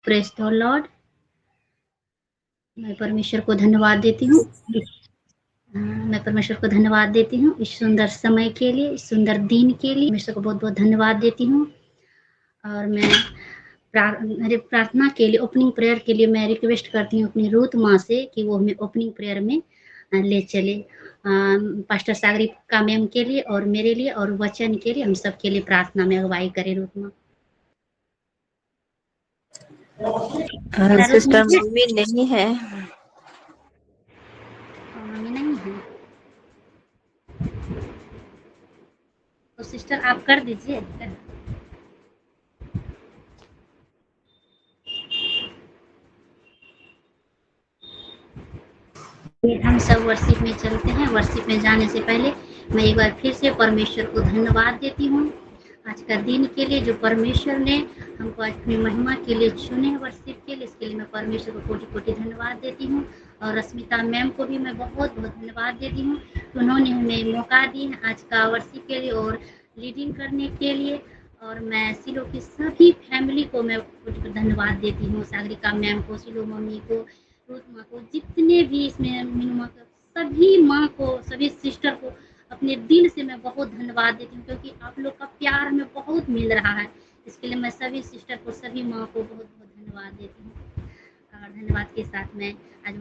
Praise the Lord. मैं परमेश्वर को धन्यवाद देती हूँ। मैं परमेश्वर को धन्यवाद देती हूँ इस सुंदर समय के लिए, इस सुंदर दिन के लिए। परमेश्वर को बहुत बहुत धन्यवाद देती हूँ। और मैं मेरे प्रार्थना के लिए, ओपनिंग प्रेयर के लिए मैं रिक्वेस्ट करती हूँ अपनी रूथ माँ से कि वो हमें ओपनिंग प्रेयर में ले चले। पास्टर सागरिका मैम के लिए और मेरे लिए और वचन के लिए, हम सब के लिए प्रार्थना में अगुवाई करें रूथ माँ। सिस्टर मम्मी नहीं है। मम्मी नहीं है तो सिस्टर आप कर दीजिए। हम सब वर्शिप में चलते हैं। वर्शिप में जाने से पहले मैं एक बार फिर से परमेश्वर को धन्यवाद देती हूँ आज का दिन के लिए, जो परमेश्वर ने हमको अपनी महिमा के लिए चुने हैं वर्शिप के लिए। इसके लिए मैं परमेश्वर को कोटि कोटि धन्यवाद देती हूँ। और रश्मिता मैम को भी मैं बहुत बहुत धन्यवाद देती हूँ, उन्होंने हमें मौका दी है आज का वर्शिप के लिए और लीडिंग करने के लिए। और मैं सिलो की सभी फैमिली को मैं धन्यवाद देती हूँ, सागरिका मैम को, सिलो मम्मी को, रूथ माँ को, जितने भी इसमें मीनू माँ को, सभी माँ को, सभी सिस्टर को अपने दिल से मैं बहुत धन्यवाद देती हूँ, क्योंकि आप लोग का प्यार हमें बहुत मिल रहा है। इसके लिए मैं सभी सिस्टर को, सभी माँ को बहुत बहुत धन्यवाद देती हूँ। और धन्यवाद के साथ मैं आज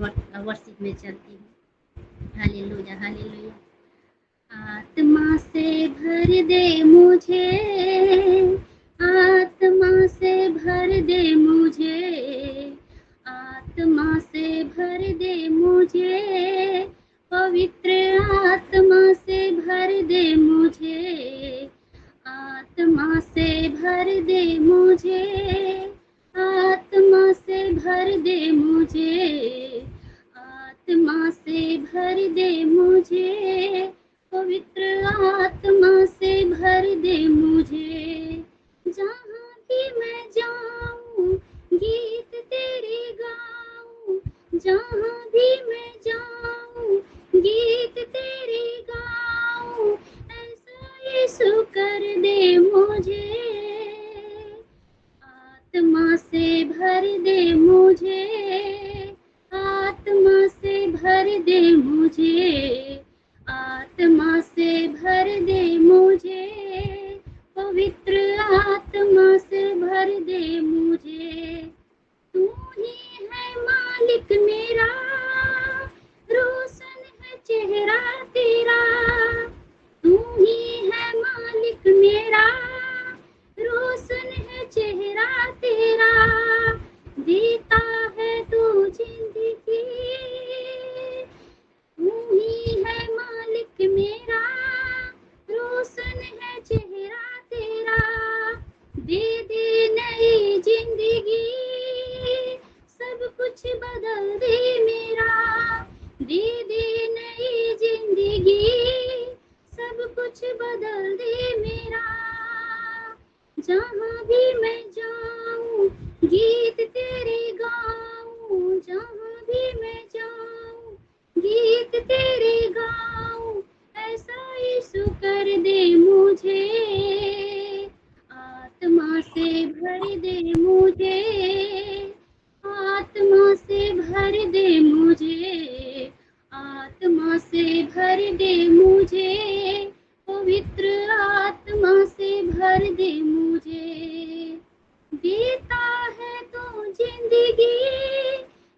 वर्शिप में चलती हूँ। Hallelujah hallelujah. आत्मा से भर दे मुझे, आत्मा से भर दे मुझे, आत्मा से भर दे मुझे, पवित्र आत्मा से भर दे मुझे, आत्मा से भर दे मुझे, आत्मा से भर दे मुझे, आत्मा से भर दे मुझे, पवित्र आत्मा से भर दे मुझे। जहाँ भी मैं जाऊँ गीत तेरे गाऊँ, जहाँ भी मैं जाऊँ गीत तेरे गाऊँ, ऐसा यीशु कर दे मुझे। आत्मा से भर दे मुझे, आत्मा से भर दे मुझे, आत्मा से भर दे मुझे, पवित्र आत्मा से भर दे मुझे। तू ही है मालिक मेरा, रोशन है चेहरा तेरा, तू ही है मालिक मेरा, रोशन है चेहरा तेरा, देता है तू जिंदगी, तू ही है मालिक मेरा, रोशन है चेहरा तेरा, दे दे नई जिंदगी, सब कुछ बदल दे मेरा, दे दे नई जिंदगी, सब कुछ बदल दे मेरा। जहाँ भी मैं जाऊँ गीत तेरे गाऊँ, जहाँ भी मैं जाऊँ गीत तेरे गाऊँ, ऐसा यीशु कर दे मुझे। आत्मा से भर दे मुझे, आत्मा से भर दे मुझे, आत्मा से भर दे मुझे, पवित्र आत्मा से भर दे मुझे। देता है तू जिंदगी,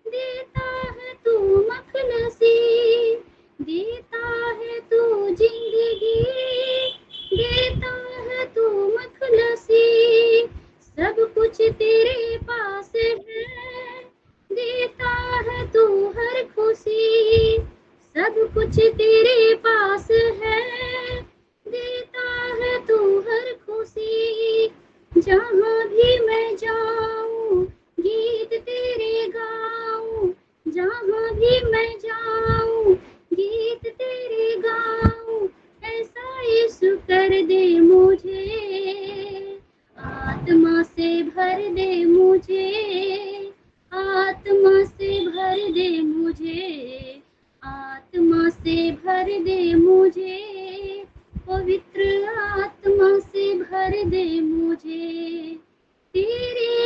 देता है तू मखलसी, देता है तू जिंदगी, देता है तू मखलसी, सब कुछ तेरे पास है, देता है तू हर खुशी, सब कुछ तेरे पास है, देता है तू हर खुशी। जहाँ भी मैं जाऊँ गीत तेरे गाऊँ, जहाँ भी मैं जाऊँ गीत तेरे गाऊँ, ऐसा यीशु कर दे मुझे। आत्मा से भर दे मुझे, आत्मा से भर दे मुझे, आत्मा से भर दे मुझे, पवित्र आत्मा से भर दे मुझे। तेरे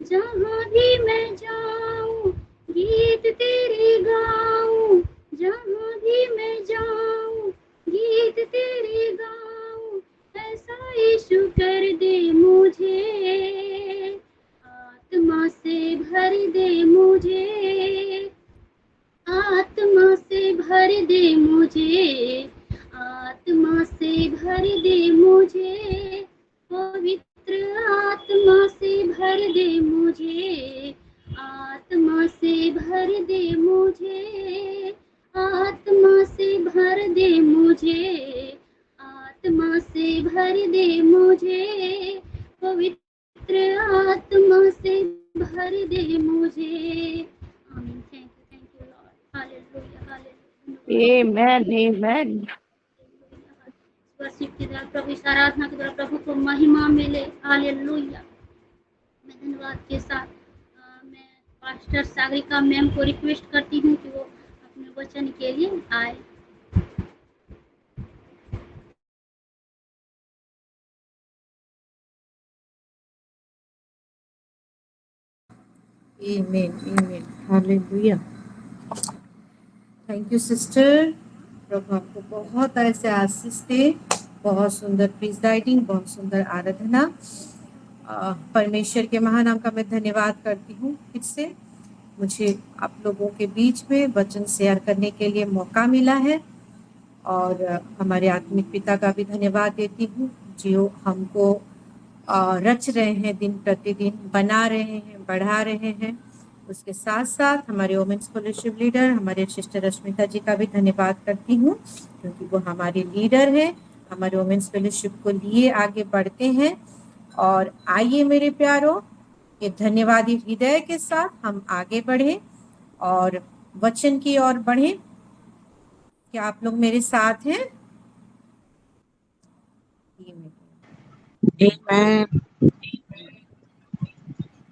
जहाँ भी मैं जाऊं गीत तेरे गाऊं, जहाँ भी मैं जाऊं गीत तेरे गाऊं, ऐसा यीशु कर दे मुझे, आत्मा से भर दे मुझे, आत्मा से भर दे मुझे, आत्मा से भर दे मुझे, पवित्र आत्मा से भर दे मुझे, आत्मा से भर दे मुझे, आत्मा से भर दे मुझे, आत्मा से भर दे मुझे, पवित्र आत्मा से भर दे मुझे। आमीन। Thank you Lord. Hallelujah hallelujah. Amen. Amen. Worship के द्वारा प्रभु, इस आराधना के द्वारा प्रभु को महिमा मिले। हालेलुया। मैं धन्यवाद के साथ मैं पास्टर सागरिका मैम को रिक्वेस्ट करती हूँ कि वो अपने वचन के लिए आए। Amen. Amen. Hallelujah. Thank you sister. प्रभु आपको बहुत ऐसे आशीष दे। बहुत सुंदर प्रिजाइडिंग, बहुत सुंदर आराधना। परमेश्वर के महानाम का मैं धन्यवाद करती हूँ। फिर से मुझे आप लोगों के बीच में वचन शेयर करने के लिए मौका मिला है, और हमारे आत्मिक पिता का भी धन्यवाद देती हूँ जो हमको रच रहे हैं, दिन प्रतिदिन बना रहे हैं, बढ़ा रहे हैं। उसके साथ साथ हमारे वोमेन्स फेलोशिप लीडर हमारे सिस्टर रश्मिता जी का भी धन्यवाद करती हूँ, क्योंकि वो हमारे लीडर है, हमारे वोमेन्स फेलोशिप को लिए आगे बढ़ते हैं। और आइए मेरे प्यारों, ये धन्यवादी हृदय के साथ हम आगे बढ़े और वचन की ओर बढ़े। क्या आप लोग मेरे साथ हैं? Amen.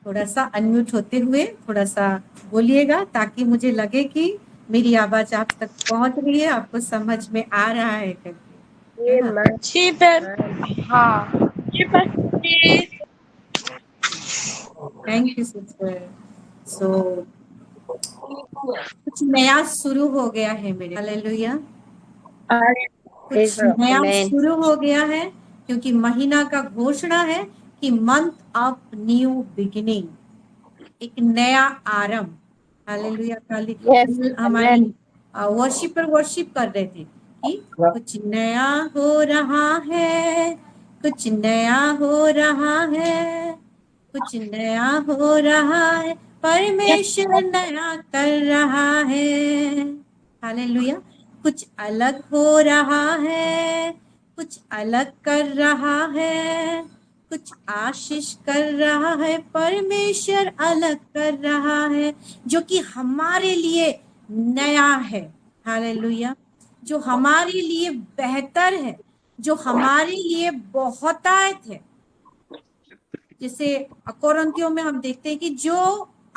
थोड़ा सा अनम्यूट होते हुए थोड़ा सा बोलिएगा, ताकि मुझे लगे कि मेरी आवाज आप तक पहुंच रही है, आपको समझ में आ रहा है करके, है ना? हाँ। Thank you sister. सो कुछ नया शुरू हो गया है मेरे। हालेलुया। कुछ नया शुरू हो गया है, क्योंकि महीना का घोषणा है कि मंथ ऑफ न्यू बिगिनिंग, एक नया आरंभ। हालेलुया। कल हमारी वर्शिप कर रहे थे कि कुछ नया हो रहा है, कुछ नया हो रहा है, कुछ नया हो रहा है, परमेश्वर नया कर रहा है। हालेलुया। कुछ अलग हो रहा है, कुछ अलग कर रहा है, कुछ आशीष कर रहा है, परमेश्वर अलग कर रहा है, जो कि हमारे लिए नया है। हालेलुया। जो हमारे लिए बेहतर है, जो हमारे लिए बहुतायत है। जैसे कोरिन्थियों में हम देखते हैं कि जो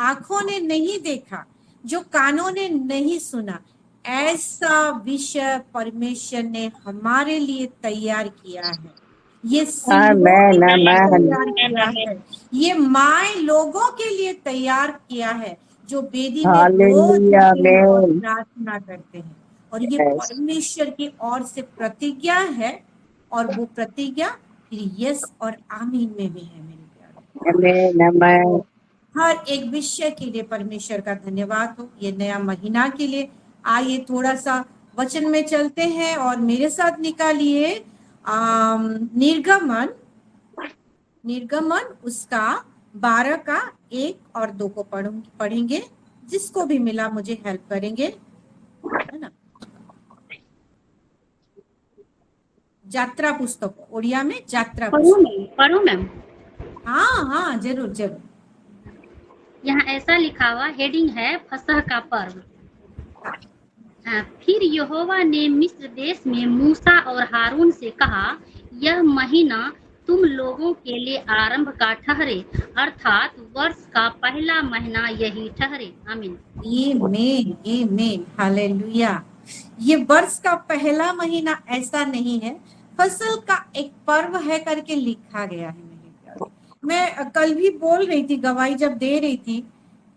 आंखों ने नहीं देखा, जो कानों ने नहीं सुना, ऐसा विषय परमेश्वर ने हमारे लिए तैयार किया है। ये सिंहों के लिए तैयार किया है, ये माए लोगों के लिए तैयार किया है, जो वेदी में रोज जाते हैं और प्रार्थना करते हैं। और ये परमेश्वर की ओर से प्रतिज्ञा है, और वो प्रतिज्ञा फिर यस और आमीन में भी है मेरे प्यारे। हर एक विषय के लिए परमेश्वर का धन्यवाद हो, ये नया महीना के लिए। आइए थोड़ा सा वचन में चलते हैं और मेरे साथ निकालिए निर्गमन उसका 12 का 1 और 2 को पढ़ेंगे। जिसको भी मिला मुझे हेल्प करेंगे, है ना? यात्रा पुस्तक ओडिया में यात्रा पुस्तक। पढ़ूं मैम? हाँ जरूर जरूर। यहाँ ऐसा लिखा हुआ हेडिंग है फसह का पर्व। फिर यहोवा ने मिस्र देश में मूसा और हारून से कहा, यह महीना तुम लोगों के लिए आरंभ का ठहरे, अर्थात वर्ष का पहला महीना यही ठहरे। आमीन। आमीन आमीन। हालेलुया। ये वर्ष का पहला महीना ऐसा नहीं है, फसल का एक पर्व है करके लिखा गया है मेरे प्यारे। मैं कल भी बोल रही थी, गवाही जब दे रही थी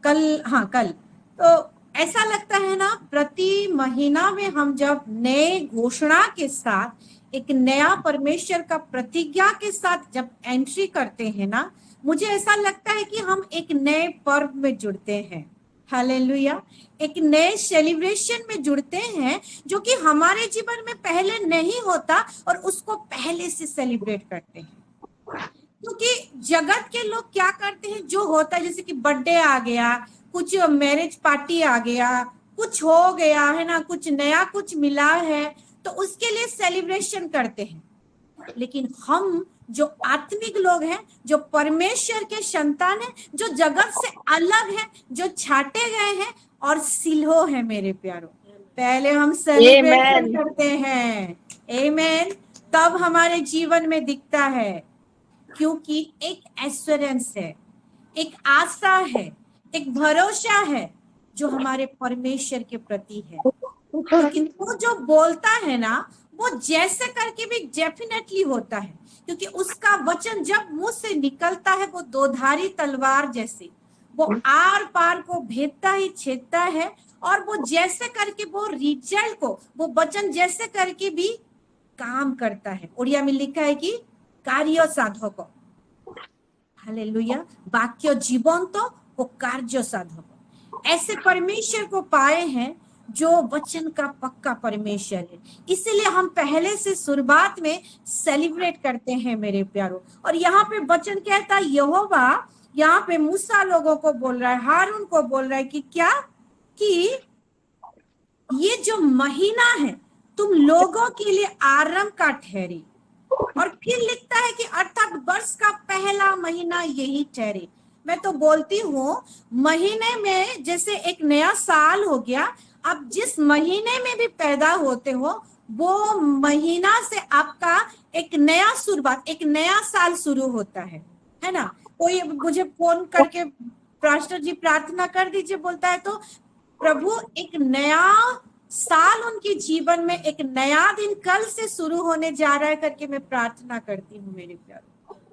कल, तो ऐसा लगता है ना, प्रति महीना में हम जब नए घोषणा के साथ, एक नया परमेश्वर का प्रतिज्ञा के साथ जब एंट्री करते हैं ना, मुझे ऐसा लगता है कि हम एक नए पर्व में जुड़ते हैं। हालेलुया। एक नए सेलिब्रेशन में जुड़ते हैं जो कि हमारे जीवन में पहले नहीं होता, और उसको पहले से सेलिब्रेट करते हैं। क्योंकि जगत के लोग क्या करते हैं, जो होता है जैसे कि बर्थडे आ गया, कुछ मैरिज पार्टी आ गया, कुछ हो गया है ना, कुछ नया कुछ मिला है, तो उसके लिए सेलिब्रेशन करते हैं। लेकिन हम जो आत्मिक लोग हैं, जो परमेश्वर के संतान हैं, जो जगत से अलग है, जो छाटे गए हैं और सिल्हो है मेरे प्यारों, पहले हम सेलिब्रेशन करते हैं। आमीन। तब हमारे जीवन में दिखता है, क्योंकि एक एश्योरेंस है, एक आशा है, एक भरोसा है जो हमारे परमेश्वर के प्रति है। क्योंकि वो जो बोलता है ना, वो जैसे करके भी डेफिनेटली होता है, क्योंकि उसका वचन जब मुंह से निकलता है वो दोधारी तलवार जैसे, वो आर पार को भेदता ही छेदता है, और वो जैसे करके वो रिजल्ट को, वो वचन जैसे करके भी काम करता है। उड़िया में लिखा है कि कार्य साधक, हालेलुया, वाक्य जीवन तो वो कार्य साधक। ऐसे परमेश्वर को पाए हैं जो वचन का पक्का परमेश्वर है। इसलिए हम पहले से शुरुआत में सेलिब्रेट करते हैं मेरे प्यारों। और यहाँ पे वचन कहता है, यहोवा यहाँ पे मूसा लोगों को बोल रहा है, हारून को बोल रहा है कि क्या, कि ये जो महीना है तुम लोगों के लिए आरंभ का ठहरे। और फिर लिखता है कि अर्थात वर्ष का पहला महीना यही ठहरे। मैं तो बोलती हूँ, महीने में जैसे एक नया साल हो गया, अब जिस महीने में भी पैदा होते हो, वो महीना से आपका एक नया शुरुआत, एक नया साल शुरू होता है ना। कोई मुझे फोन करके, पास्टर जी प्रार्थना कर दीजिए बोलता है, तो प्रभु एक नया साल उनके जीवन में, एक नया दिन कल से शुरू होने जा रहा है करके मैं प्रार्थना करती हूँ मेरे प्यारे।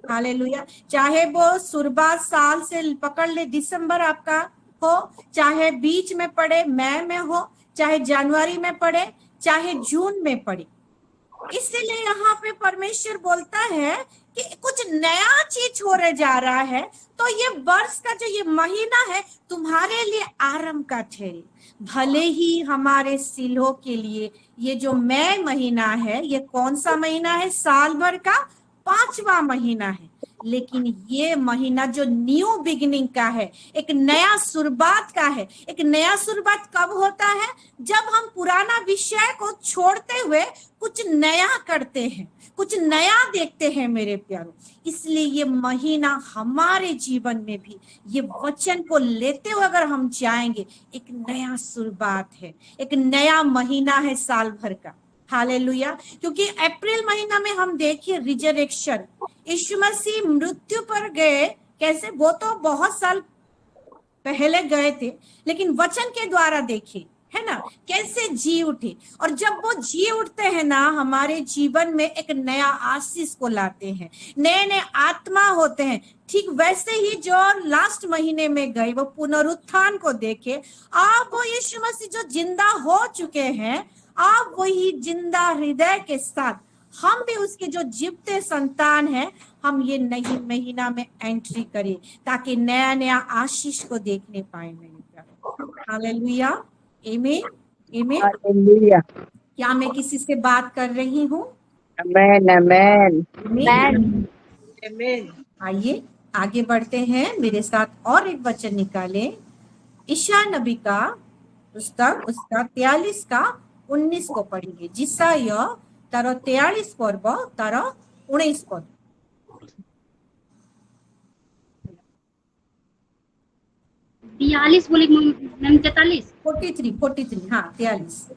हालेलुया। चाहे वो शुरुआत साल से पकड़ ले, दिसंबर आपका हो, चाहे बीच में पड़े मई में हो, चाहे जनवरी में पड़े, चाहे जून में पड़े। इसीलिए यहाँ पे परमेश्वर बोलता है कि कुछ नया चीज हो रहे जा रहा है, तो ये वर्ष का जो ये महीना है तुम्हारे लिए आरंभ का ठहरे। भले ही हमारे सिल्हो के लिए ये जो मई महीना है, ये कौन सा महीना है, साल भर का 5वां महीना है, लेकिन ये महीना जो न्यू बिगिनिंग का है, एक नया शुरुआत का है। एक नया शुरुआत कब होता है, जब हम पुराना विषय को छोड़ते हुए कुछ नया करते हैं, कुछ नया देखते हैं मेरे प्यारों। इसलिए ये महीना हमारे जीवन में भी ये वचन को लेते हुए अगर हम जाएंगे, एक नया शुरुआत है, एक नया महीना है साल भर का। हालेलुया। क्योंकि अप्रैल महीना में हम देखिए रिजरेक्शन, यीशु मसीह मृत्यु पर गए, कैसे, वो तो बहुत साल पहले गए थे, लेकिन वचन के द्वारा देखे है ना, कैसे जी उठे। और जब वो जी उठते हैं ना, हमारे जीवन में एक नया आशीष को लाते हैं, नए नए आत्मा होते हैं। ठीक वैसे ही जो लास्ट महीने में गए, वो पुनरुत्थान को देखे, अब वो यीशु मसीह जो जिंदा हो चुके हैं, अब वही जिंदा हृदय के साथ हम भी उसके जो जीवते संतान हैं, हम ये नई महीना में एंट्री करें, ताकि नया नया आशीष को देखने पाए मेरे प्यारे। हालेलुया, आमीन, आमीन। हालेलुया। क्या मैं किसी से बात कर रही हूँ? आमीन, आमीन, आमीन। आइए आगे बढ़ते हैं, मेरे साथ और एक वचन निकालें। यशायाह नबी का पुस्तक, उसका 43 का 19 को पढ़ेंगे। जिसाया तारो 43 पर्व तारो 19 पद। 42 बोले मैम, 43 43 हाँ 43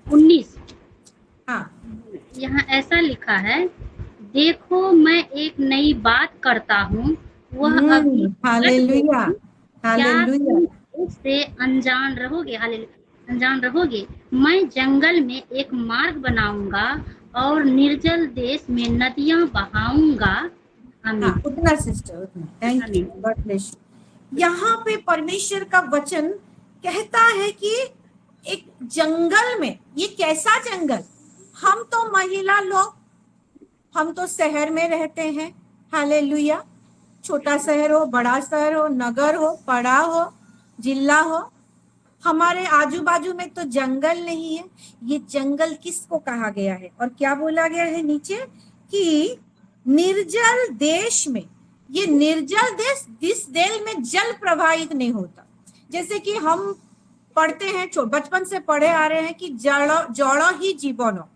19। हाँ, यहाँ ऐसा लिखा है, देखो मैं एक नई बात करता हूँ, वह अभी हालेलुया, हालेलुया। उससे अनजान रहोगे, हालेलुया, अनजान रहोगे। मैं जंगल में एक मार्ग बनाऊंगा और निर्जल देश में नदियां बहाऊंगा। आमीन। उतना सिस्टर, उतना। Thank you, God bless you. यहाँ पे परमेश्वर का वचन कहता है कि एक जंगल में, ये कैसा जंगल, हम तो महिला लोग, हम तो शहर में रहते हैं, हालेलुया, छोटा शहर हो, बड़ा शहर हो, नगर हो, पड़ा हो, जिला हो, हमारे आजू बाजू में तो जंगल नहीं है। ये जंगल किसको कहा गया है और क्या बोला गया है नीचे कि निर्जल देश में, ये निर्जल देश, जिस देश में जल प्रवाहित नहीं होता। जैसे कि हम पढ़ते हैं, बचपन से पढ़े आ रहे हैं कि जड़ ही जीवन हो,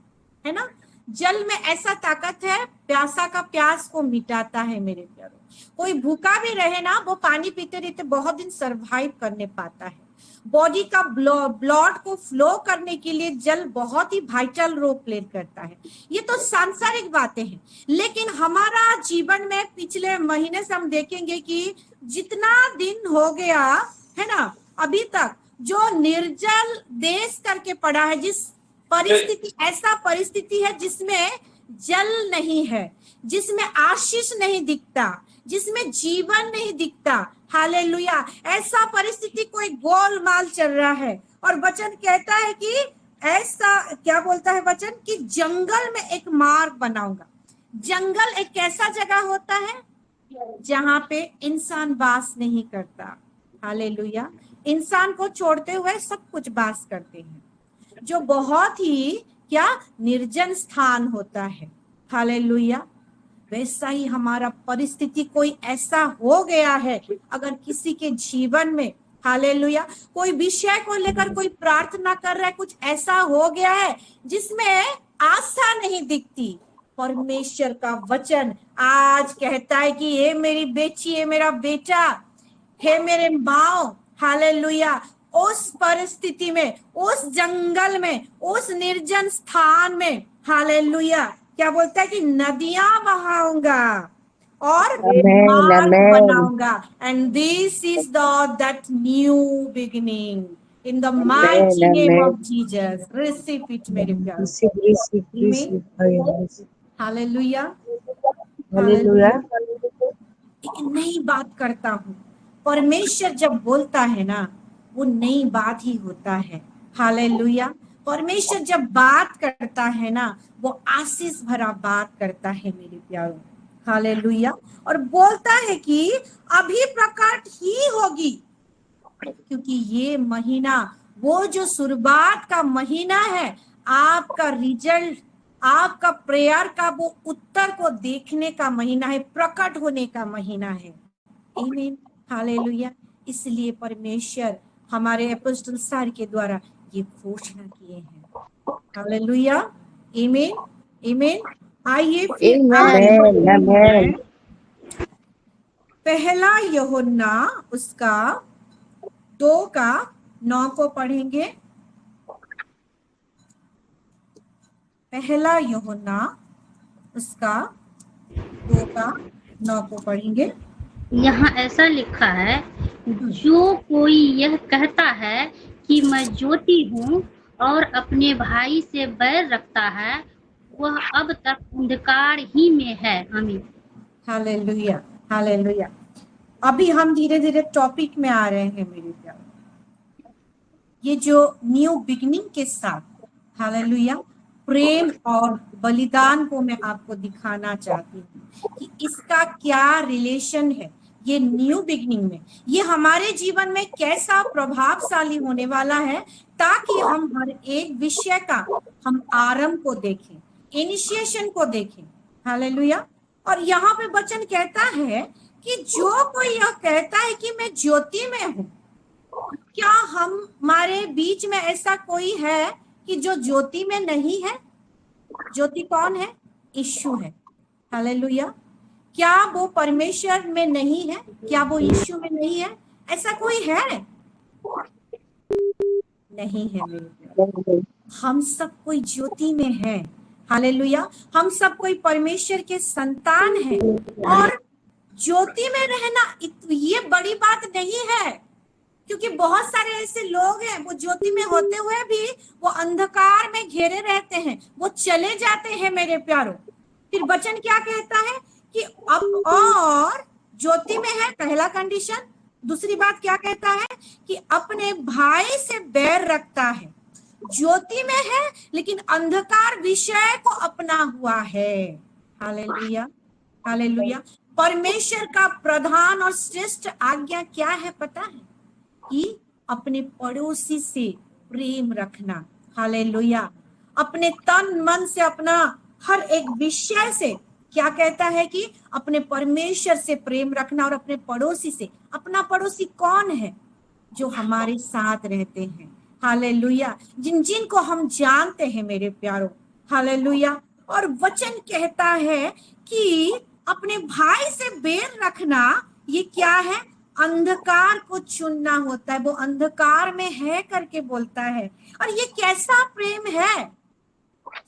है ना। जल में ऐसा ताकत है, प्यासा का प्यास को मिटाता है मेरे प्यारों। कोई भूखा भी रहे ना, वो पानी पीते रहते बहुत दिन सरवाइव करने पाता है। बॉडी का ब्लड को फ्लो करने के लिए जल बहुत ही वाइटल रोल प्ले करता है। ये तो सांसारिक बातें हैं, लेकिन हमारा जीवन में पिछले महीने से हम देखेंगे कि जितना दिन हो गया है ना अभी तक, जो निर्जल देश करके पड़ा है, जिस परिस्थिति, ऐसा परिस्थिति है जिसमें जल नहीं है, जिसमें आशीष नहीं दिखता, जिसमें जीवन नहीं दिखता, हालेलुया, ऐसा परिस्थिति कोई गोलमाल चल रहा है। और वचन कहता है कि ऐसा, क्या बोलता है वचन, कि जंगल में एक मार्ग बनाऊंगा। जंगल एक कैसा जगह होता है जहां पे इंसान वास नहीं करता, हालेलुया। इंसान को छोड़ते हुए सब कुछ वास करते हैं, जो बहुत ही क्या निर्जन स्थान होता है, हालेलुया। वैसा ही हमारा परिस्थिति कोई ऐसा हो गया है, अगर किसी के जीवन में, हालेलुया, कोई विषय को लेकर कोई प्रार्थना कर रहा है, कुछ ऐसा हो गया है जिसमें आशा नहीं दिखती, परमेश्वर का वचन आज कहता है कि हे मेरी बेटी, हे मेरा बेटा, हे मेरे माँ, हालेलुया, उस परिस्थिति में, उस जंगल में, उस निर्जन स्थान में, हालेलुया, क्या बोलता है कि नदियां बहाऊंगा और मार्ग बनाऊंगा। And this is that new beginning in the mighty name of Jesus. Receive it मेरे प्यारे, हालेलुया, हालेलुया। एक नई बात करता हूँ, परमेश्वर जब बोलता है ना, वो नई बात ही होता है, हालेलुया। परमेश्वर जब बात करता है ना, वो आशीष भरा बात करता है मेरे प्यारों, हालेलुया। और बोलता है कि अभी प्रकट ही होगी, क्योंकि ये महीना, वो जो शुरुआत का महीना है, आपका रिजल्ट, आपका प्रेयर का वो उत्तर को देखने का महीना है, प्रकट होने का महीना है, आमीन, हालेलुया। इसलिए परमेश्वर हमारे अपोस्टल सर के द्वारा ये घोषणा किए हैं, हालेलुया, आमीन, आमीन। आइए फिर आमीन। पहला यूहन्ना उसका 2:9 को पढ़ेंगे। पहला यूहन्ना उसका 2:9 को पढ़ेंगे। यहाँ ऐसा लिखा है, जो कोई यह कहता है कि मैं ज्योति हूँ और अपने भाई से बैर रखता है, वह अब तक अंधकार ही में है, आमीन, हालेलुया, हालेलुया। अभी हम धीरे धीरे टॉपिक में आ रहे हैं मेरे प्यारे। ये जो न्यू बिगिनिंग के साथ, हालेलुया, प्रेम और बलिदान को मैं आपको दिखाना चाहती हूँ कि इसका क्या रिलेशन है ये न्यू बिगिनिंग में, ये हमारे जीवन में कैसा प्रभावशाली होने वाला है, ताकि हम हर एक विषय का हम आरंभ को देखें, इनिशिएशन को देखें, हालेलुया। और यहाँ पे वचन कहता है कि जो कोई यह कहता है कि मैं ज्योति में हूँ, क्या हमारे बीच में ऐसा कोई है कि जो ज्योति में नहीं है? ज्योति कौन है? यीशु है, हालेलुया। क्या वो परमेश्वर में नहीं है? क्या वो यीशु में नहीं है? ऐसा कोई है? नहीं है मेरे। हम सब कोई ज्योति में है, हालेलुया। हम सब कोई परमेश्वर के संतान है, और ज्योति में रहना ये बड़ी बात नहीं है, क्योंकि बहुत सारे ऐसे लोग हैं, वो ज्योति में होते हुए भी वो अंधकार में घेरे रहते हैं, वो चले जाते हैं मेरे प्यारों। फिर वचन क्या कहता है कि अब और ज्योति में है, पहला कंडीशन। दूसरी बात क्या कहता है कि अपने भाई से बैर रखता है, ज्योति में है लेकिन अंधकार विषय को अपना हुआ है। Hallelujah, hallelujah. परमेश्वर का प्रधान और श्रेष्ठ आज्ञा क्या है पता है? कि अपने पड़ोसी से प्रेम रखना। हालेलुया। अपने तन मन से, अपना हर एक विषय से क्या कहता है कि अपने परमेश्वर से प्रेम रखना और अपने पड़ोसी से। अपना पड़ोसी कौन है? जो हमारे साथ रहते हैं। हालेलुया, जिन जिन को हम जानते हैं मेरे प्यारों। हालेलुया। और वचन कहता है कि अपने भाई से बैर रखना, ये क्या है? अंधकार को चुनना होता है। वो अंधकार में है करके बोलता है। और ये कैसा प्रेम है?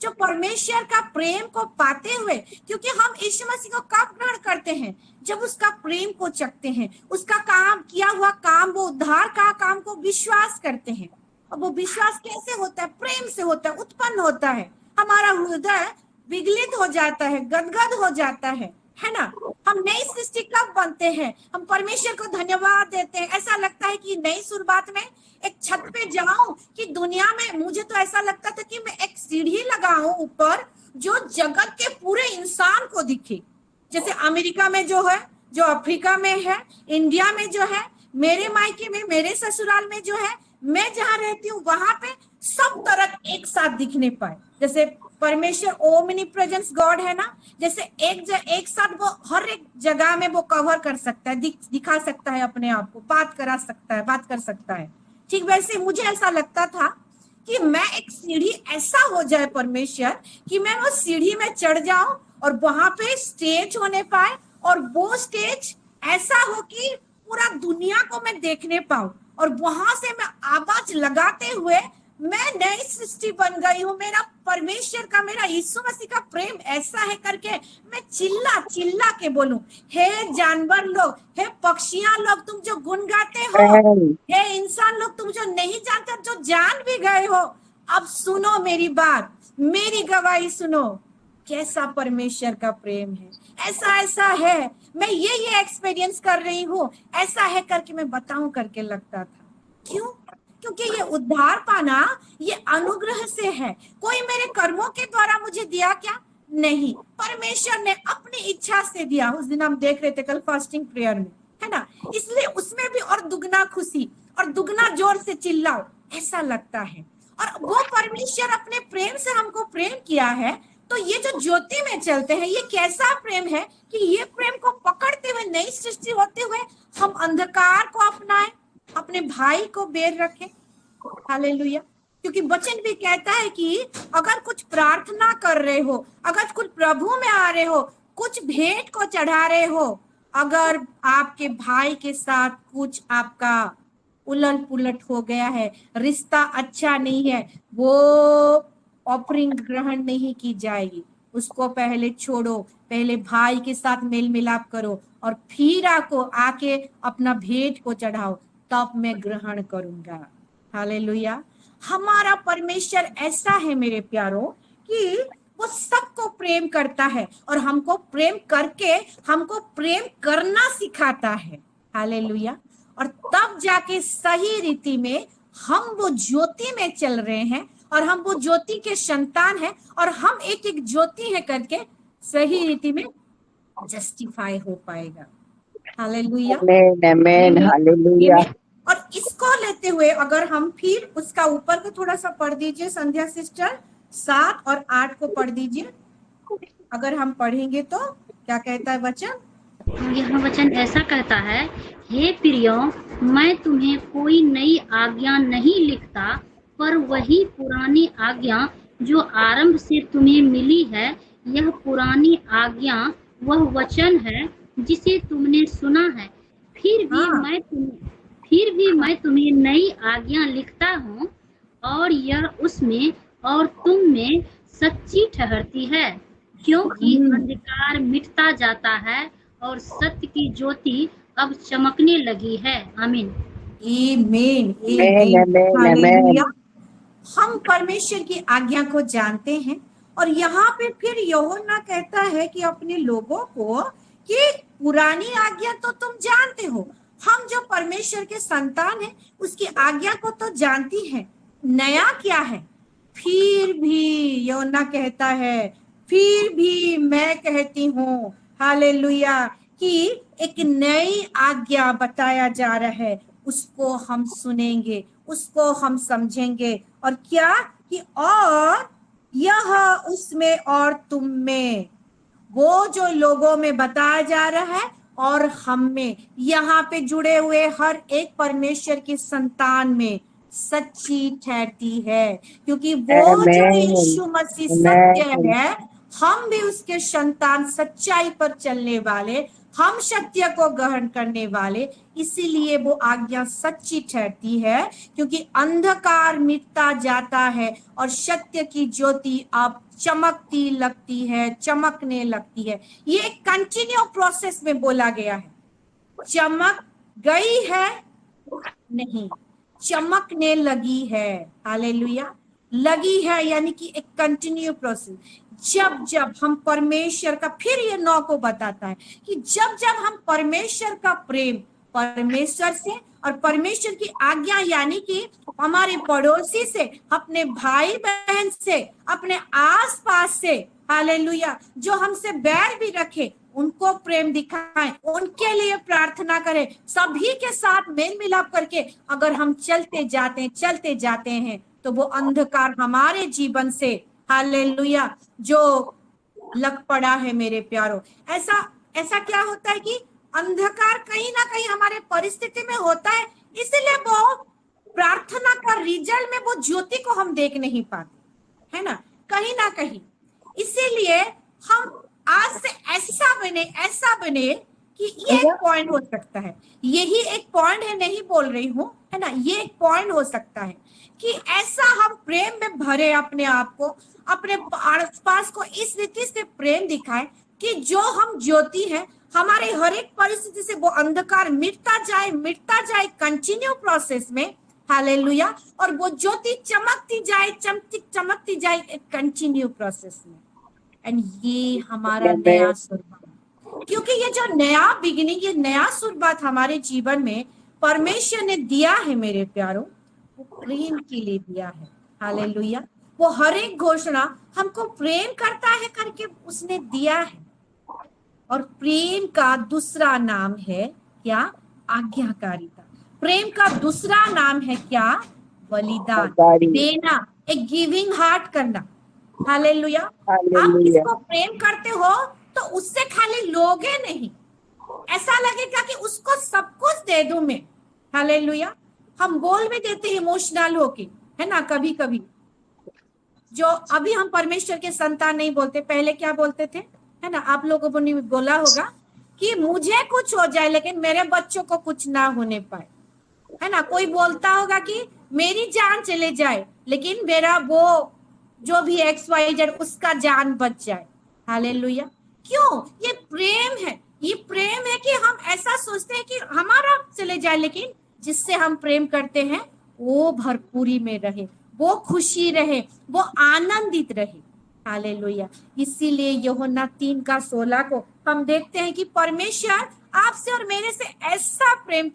जो परमेश्वर का प्रेम को पाते हुए, क्योंकि हम यीशु मसीह को कब ग्रहण करते हैं? जब उसका प्रेम को चखते हैं, उसका काम किया हुआ काम, वो उद्धार का काम को विश्वास करते हैं। और वो विश्वास कैसे होता है? प्रेम से होता है, उत्पन्न होता है। हमारा हृदय विगलित हो जाता है, गदगद हो जाता है ना? हम नई सृष्टि कब बनते हैं? हम परमेश्वर को धन्यवाद देते हैं। ऐसा लगता है कि नई शुरुआत में एक छत पे जाऊं कि दुनिया में, मुझे तो ऐसा लगता था कि मैं एक सीढ़ी लगाऊं ऊपर, जो जगत के पूरे इंसान को दिखे। जैसे अमेरिका में जो है, जो अफ्रीका में है, इंडिया में जो है, मेरे मायके में, मेरे ससुराल में जो है, मैं जहां रहती हूँ वहां पे सब तरह एक साथ दिखने पाए। जैसे परमेश्वर ओमनी प्रेजेंस गॉड है ना, जैसे एक साथ वो हर एक जगह में वो कवर कर सकता है, दिखा सकता है अपने आप को, बात कर सकता है। ठीक वैसे मुझे ऐसा लगता था कि मैं एक सीढ़ी ऐसा हो जाए परमेश्वर, कि मैं वो सीढ़ी में चढ़ जाऊं और वहां पे स्टेज होने पाए, और वो स्टेज ऐसा हो कि पूरा दुनिया को मैं देखने पाऊं, और वहां से मैं आवाज लगाते हुए मैं नई सृष्टि बन गई हूँ। मेरा परमेश्वर का, मेरा यीशु मसीह का प्रेम ऐसा है करके मैं चिल्ला चिल्ला के बोलूं, हे जानवर लोग, हे पक्षियां लोग, तुम जो गुन गाते हो, हे इंसान लोग, तुम जो नहीं जानते, जो जान भी गए हो, अब सुनो मेरी बात, मेरी गवाही सुनो। कैसा परमेश्वर का प्रेम है, ऐसा है। मैं ये एक्सपीरियंस कर रही हूँ, ऐसा है करके मैं बताऊं करके लगता था। क्यों? क्योंकि ये उद्धार पाना ये अनुग्रह से है। कोई मेरे कर्मों के द्वारा मुझे दिया क्या? नहीं, परमेश्वर ने अपनी इच्छा से दिया। उस दिन हम देख रहे थे कल फास्टिंग प्रेयर में, है ना? इसलिए उसमें भी और दुगना खुशी और दुगना जोर से चिल्लाओ, ऐसा लगता है। और वो परमेश्वर अपने प्रेम से हमको प्रेम किया है। तो ये जो ज्योति में चलते हैं, ये कैसा प्रेम है कि ये प्रेम को पकड़ते हुए, नई सृष्टि होते हुए, हम अंधकार को अपनाएं, अपने भाई को बैर रखें। हालेलुया। क्योंकि वचन भी कहता है कि अगर कुछ प्रार्थना कर रहे हो, अगर कुछ प्रभु में आ रहे हो, कुछ भेंट को चढ़ा रहे हो, अगर आपके भाई के साथ कुछ आपका उलट पुलट हो गया है, रिश्ता अच्छा नहीं है, वो ऑफरिंग ग्रहण नहीं की जाएगी। उसको पहले छोड़ो, पहले भाई के साथ मेल मिलाप करो, और फिर आके अपना भेंट को चढ़ाओ, तब मैं ग्रहण करूंगा। हालेलुया। हमारा परमेश्वर ऐसा है मेरे प्यारों कि वो सबको प्रेम करता है, और हमको प्रेम करके हमको प्रेम करना सिखाता है। हालेलुया। और तब जाके सही रीति में हम वो ज्योति में चल रहे हैं, और हम वो ज्योति के संतान हैं, और हम एक एक ज्योति है करके सही रीति में जस्टिफाई हो पाएगा। Hallelujah, amen, hallelujah. और इसको लेते हुए अगर हम फिर उसका ऊपर को थोड़ा सा पढ़ दीजिए संध्या सिस्टर, 7 और 8 को पढ़ दीजिए। अगर हम पढ़ेंगे तो क्या कहता है वचन? यह वचन ऐसा कहता है, हे प्रियो, मैं तुम्हें कोई नई आज्ञा नहीं लिखता, पर वही पुरानी आज्ञा जो आरंभ से तुम्हें मिली है। यह पुरानी आज्ञा वह वचन है जिसे तुमने सुना है। फिर भी मैं तुम्हें नई आज्ञा लिखता हूँ, और यह उसमें और तुम में सच्ची ठहरती है, क्योंकि अंधकार मिटता जाता है और सत्य की ज्योति अब चमकने लगी है। आमीन, आमीन, हालेलुया। हम परमेश्वर की आज्ञा को जानते हैं, और यहाँ पे फिर यूहन्ना कहता है कि अपने लोगों को कि पुरानी आज्ञा तो तुम जानते हो, हम जो परमेश्वर के संतान हैं उसकी आज्ञा को तो जानती है, नया क्या है? फिर भी यूहन्ना कहता है, फिर भी मैं कहती हूँ, हालेलुया, कि एक नई आज्ञा बताया जा रहा है, उसको हम सुनेंगे, उसको हम समझेंगे। और क्या कि और यह उसमें और तुम में, वो जो लोगों में बताया जा रहा है और हम में, यहाँ पे जुड़े हुए हर एक परमेश्वर की संतान में सच्ची ठहरती है, क्योंकि वो जो यीशु मसीह सत्य है, हम भी उसके संतान, सच्चाई पर चलने वाले, हम सत्य को ग्रहण करने वाले, इसीलिए वो आज्ञा सच्ची ठहरती है, क्योंकि अंधकार मिटता जाता है और सत्य की ज्योति अब चमकती लगती है, चमकने लगती है। ये एक कंटिन्यू प्रोसेस में बोला गया है। चमक गई है नहीं, चमकने लगी है। हालेलुया, लगी है यानी कि एक कंटिन्यू प्रोसेस। जब जब हम परमेश्वर का, फिर ये 9 को बताता है कि जब जब हम परमेश्वर का प्रेम, परमेश्वर से और परमेश्वर की आज्ञा यानी कि हमारे पड़ोसी से, अपने भाई बहन से, अपने आसपास से, हालेलुया, जो हमसे बैर भी रखे उनको प्रेम दिखाएं, उनके लिए प्रार्थना करें, सभी के साथ मेल मिलाप करके अगर हम चलते जाते हैं तो वो अंधकार हमारे जीवन से, हालेलुया, जो लग पड़ा है मेरे प्यारों, ऐसा क्या होता है कि अंधकार कहीं ना कहीं हमारे परिस्थिति में होता है, इसलिए वो प्रार्थना का रिजल्ट में वो ज्योति को हम देख नहीं पाते, है ना, कहीं ना कहीं। इसीलिए हम आज से ऐसा बने कि ये एक पॉइंट हो सकता है, यही एक पॉइंट है, नहीं बोल रही हूँ, है ना, ये एक पॉइंट हो सकता है कि ऐसा हम प्रेम में भरे अपने आप को, अपने आसपास को इस रीति से प्रेम दिखाएं कि जो हम ज्योति है, हमारे हर एक परिस्थिति से वो अंधकार मिटता जाए कंटिन्यू प्रोसेस में, हालेलुया, और वो ज्योति चमकती जाए एक कंटिन्यू प्रोसेस में। एंड ये हमारा नया शुरुआत, क्योंकि ये जो नया बिगिनिंग, ये नया शुरुआत हमारे जीवन में परमेश्वर ने दिया है मेरे प्यारों, वो प्रेम के लिए दिया है। हालेलुया, वो हर एक घोषणा हमको प्रेम करता है करके उसने दिया है। और प्रेम का दूसरा नाम है क्या? आज्ञाकारिता। प्रेम का दूसरा नाम है क्या? बलिदान देना, एक गिविंग हार्ट करना। हालेलुया, आप किसको प्रेम करते हो तो उससे खाली लोगे नहीं, ऐसा लगेगा कि उसको सब कुछ दे दूं मैं। हालेलुया, हम बोल भी देते हैं इमोशनल होके, है ना, कभी कभी जो अभी हम परमेश्वर के संतान नहीं बोलते, पहले क्या बोलते थे, है ना, आप लोगों ने बोला होगा कि मुझे कुछ हो जाए लेकिन मेरे बच्चों को कुछ ना होने पाए, है ना। कोई बोलता होगा कि मेरी जान चले जाए लेकिन मेरा वो जो भी XYZ उसका जान बच जाए। हालेलुया, क्यों? ये प्रेम है, ये प्रेम है कि हम ऐसा सोचते हैं कि हमारा चले जाए लेकिन जिससे हम प्रेम करते हैं वो भरपूरी में रहे, वो खुशी रहे, वो आनंदित रहे। हालेलुया, इसीलिए यूहन्ना 3:16 को हम देखते हैं कि परमेश्वर आपसे और मेरे से ऐसा प्रेम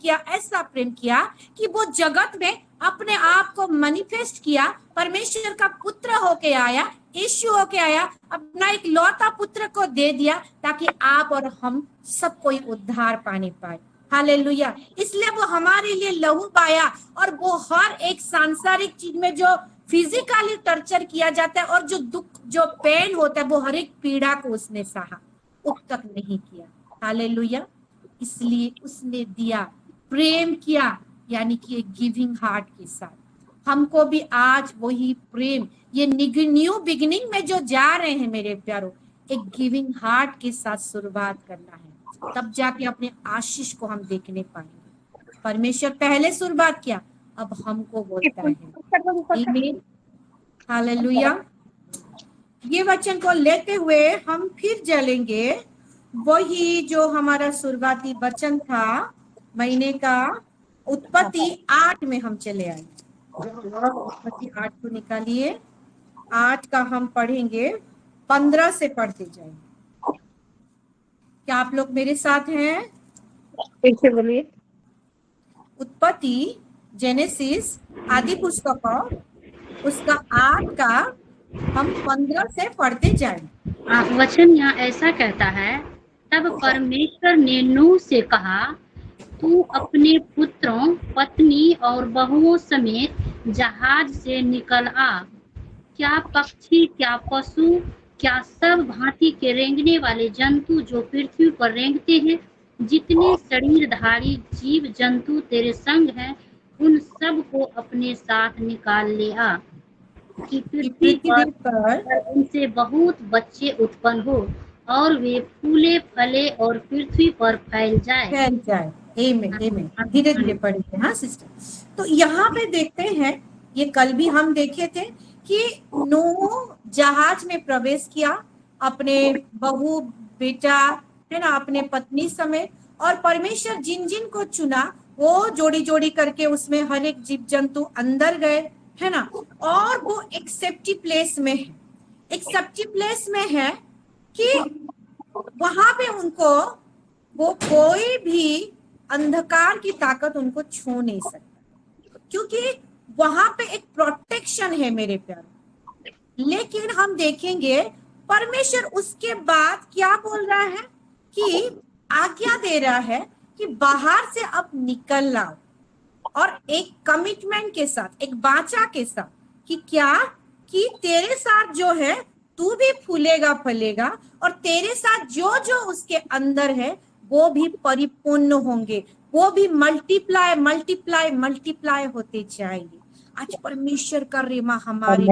किया कि वो जगत में अपने आप को मैनिफेस्ट किया, परमेश्वर का पुत्र होके आया, यीशु होके आया, अपना एक लौता पुत्र को दे दिया ताकि आप और हम सब कोई उद्धार पाने पाए। हालेलुया, इसलिए वो हमारे लिए लहू पाया, और वो हर एक सांसारिक चीज में जो फिजिकली टॉर्चर किया जाता है और जो दुख, जो पेन होता है, वो हर एक पीड़ा को उसने सहा, उप तक नहीं किया। हालेलुया, इसलिए उसने दिया, प्रेम किया, यानी कि एक गिविंग हार्ट के साथ। हमको भी आज वही प्रेम, ये न्यू बिगिनिंग में जो जा रहे हैं मेरे प्यारों, एक गिविंग हार्ट के साथ शुरुआत करना है, तब जाके अपने आशीष को हम देखने पाएंगे। परमेश्वर पहले शुरुआत किया, अब हमको बोलता है। हालेलुया, ये वचन को लेते हुए हम फिर चलेंगे, वही जो हमारा शुरुआती वचन था महीने का, उत्पत्ति 8 में हम चले आए। उत्पत्ति 8 को निकालिए, 8 का हम पढ़ेंगे, 15 से पढ़ते जाएंगे। क्या आप लोग मेरे साथ हैं? ठीक से बोलिए। उत्पत्ति, जेनेसिस, आदि पुस्तक उसका 8 का हम 15 से पढ़ते जाएंगे। वचन यहाँ ऐसा कहता है, तब परमेश्वर ने नूह से कहा, तू अपने पुत्रों, पत्नी और बहुओं समेत जहाज से निकल आ। क्या पक्षी, क्या पशु, क्या सब भांति के रेंगने वाले जंतु जो पृथ्वी पर रेंगते हैं, जितने शरीरधारी जीव जंतु तेरे संग हैं, उन सब को अपने साथ निकाल ले आ, कि पृथ्वी पर उनसे बहुत बच्चे उत्पन्न हो और वे फूले फले और पृथ्वी पर फैल जाए। आमीन, धीरे धीरे पढ़ेंगे। हाँ सिस्टर, तो यहाँ पे देखते हैं, ये कल भी हम देखे थे कि नूह जहाज में प्रवेश किया, अपने बहू, बेटा, है ना, अपने पत्नी समेत, और परमेश्वर जिन जिन को चुना वो जोड़ी जोड़ी करके उसमें हर एक जीव जंतु अंदर गए, है ना। और वो एक सेफ्टी प्लेस में है, एक सेफ्टी प्लेस में है कि वहां पे उनको वो कोई भी अंधकार की ताकत उनको छू नहीं सकता, क्योंकि वहां पे एक प्रोटेक्शन है मेरे प्यारे। लेकिन हम देखेंगे परमेश्वर उसके बाद क्या बोल रहा है कि आज्ञा दे रहा है कि बाहर से अब निकल लाओ, और एक कमिटमेंट के साथ, एक वाचा के साथ, कि क्या, कि तेरे साथ जो है तू भी फूलेगा फलेगा, और तेरे साथ जो जो उसके अंदर है वो भी परिपूर्ण होंगे, वो भी मल्टीप्लाई मल्टीप्लाई मल्टीप्लाई होते जाएंगे। आज परमेश्वर का रेमा हमारे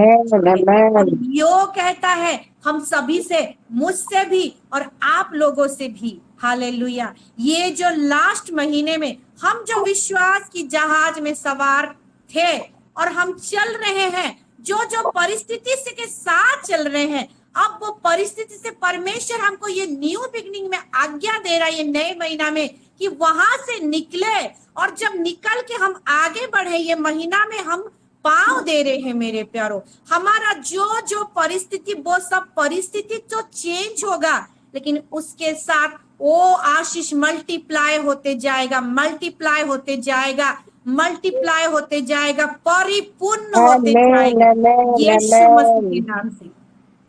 और यो कहता है हम सभी से, मुझसे भी और आप लोगों से भी। हालेलुया। ये जो लास्ट महीने में हम जो विश्वास की जहाज में सवार थे और हम चल रहे हैं, जो जो परिस्थिति से के साथ चल रहे हैं, अब वो परिस्थिति से परमेश्वर हमको ये न्यू बिगनिंग में आज्ञा दे रहा है, ये नए महीना में, कि वहां से निकले, और जब निकल के हम आगे बढ़े, ये महीना में हम पांव दे रहे हैं मेरे प्यारो। हमारा जो जो परिस्थिति, वो सब परिस्थिति तो चेंज होगा, लेकिन उसके साथ वो आशीष मल्टीप्लाई होते जाएगा, मल्टीप्लाई होते जाएगा, मल्टीप्लाई होते जाएगा, परिपूर्ण होते जाएगा, यीशु मसीह के नाम से।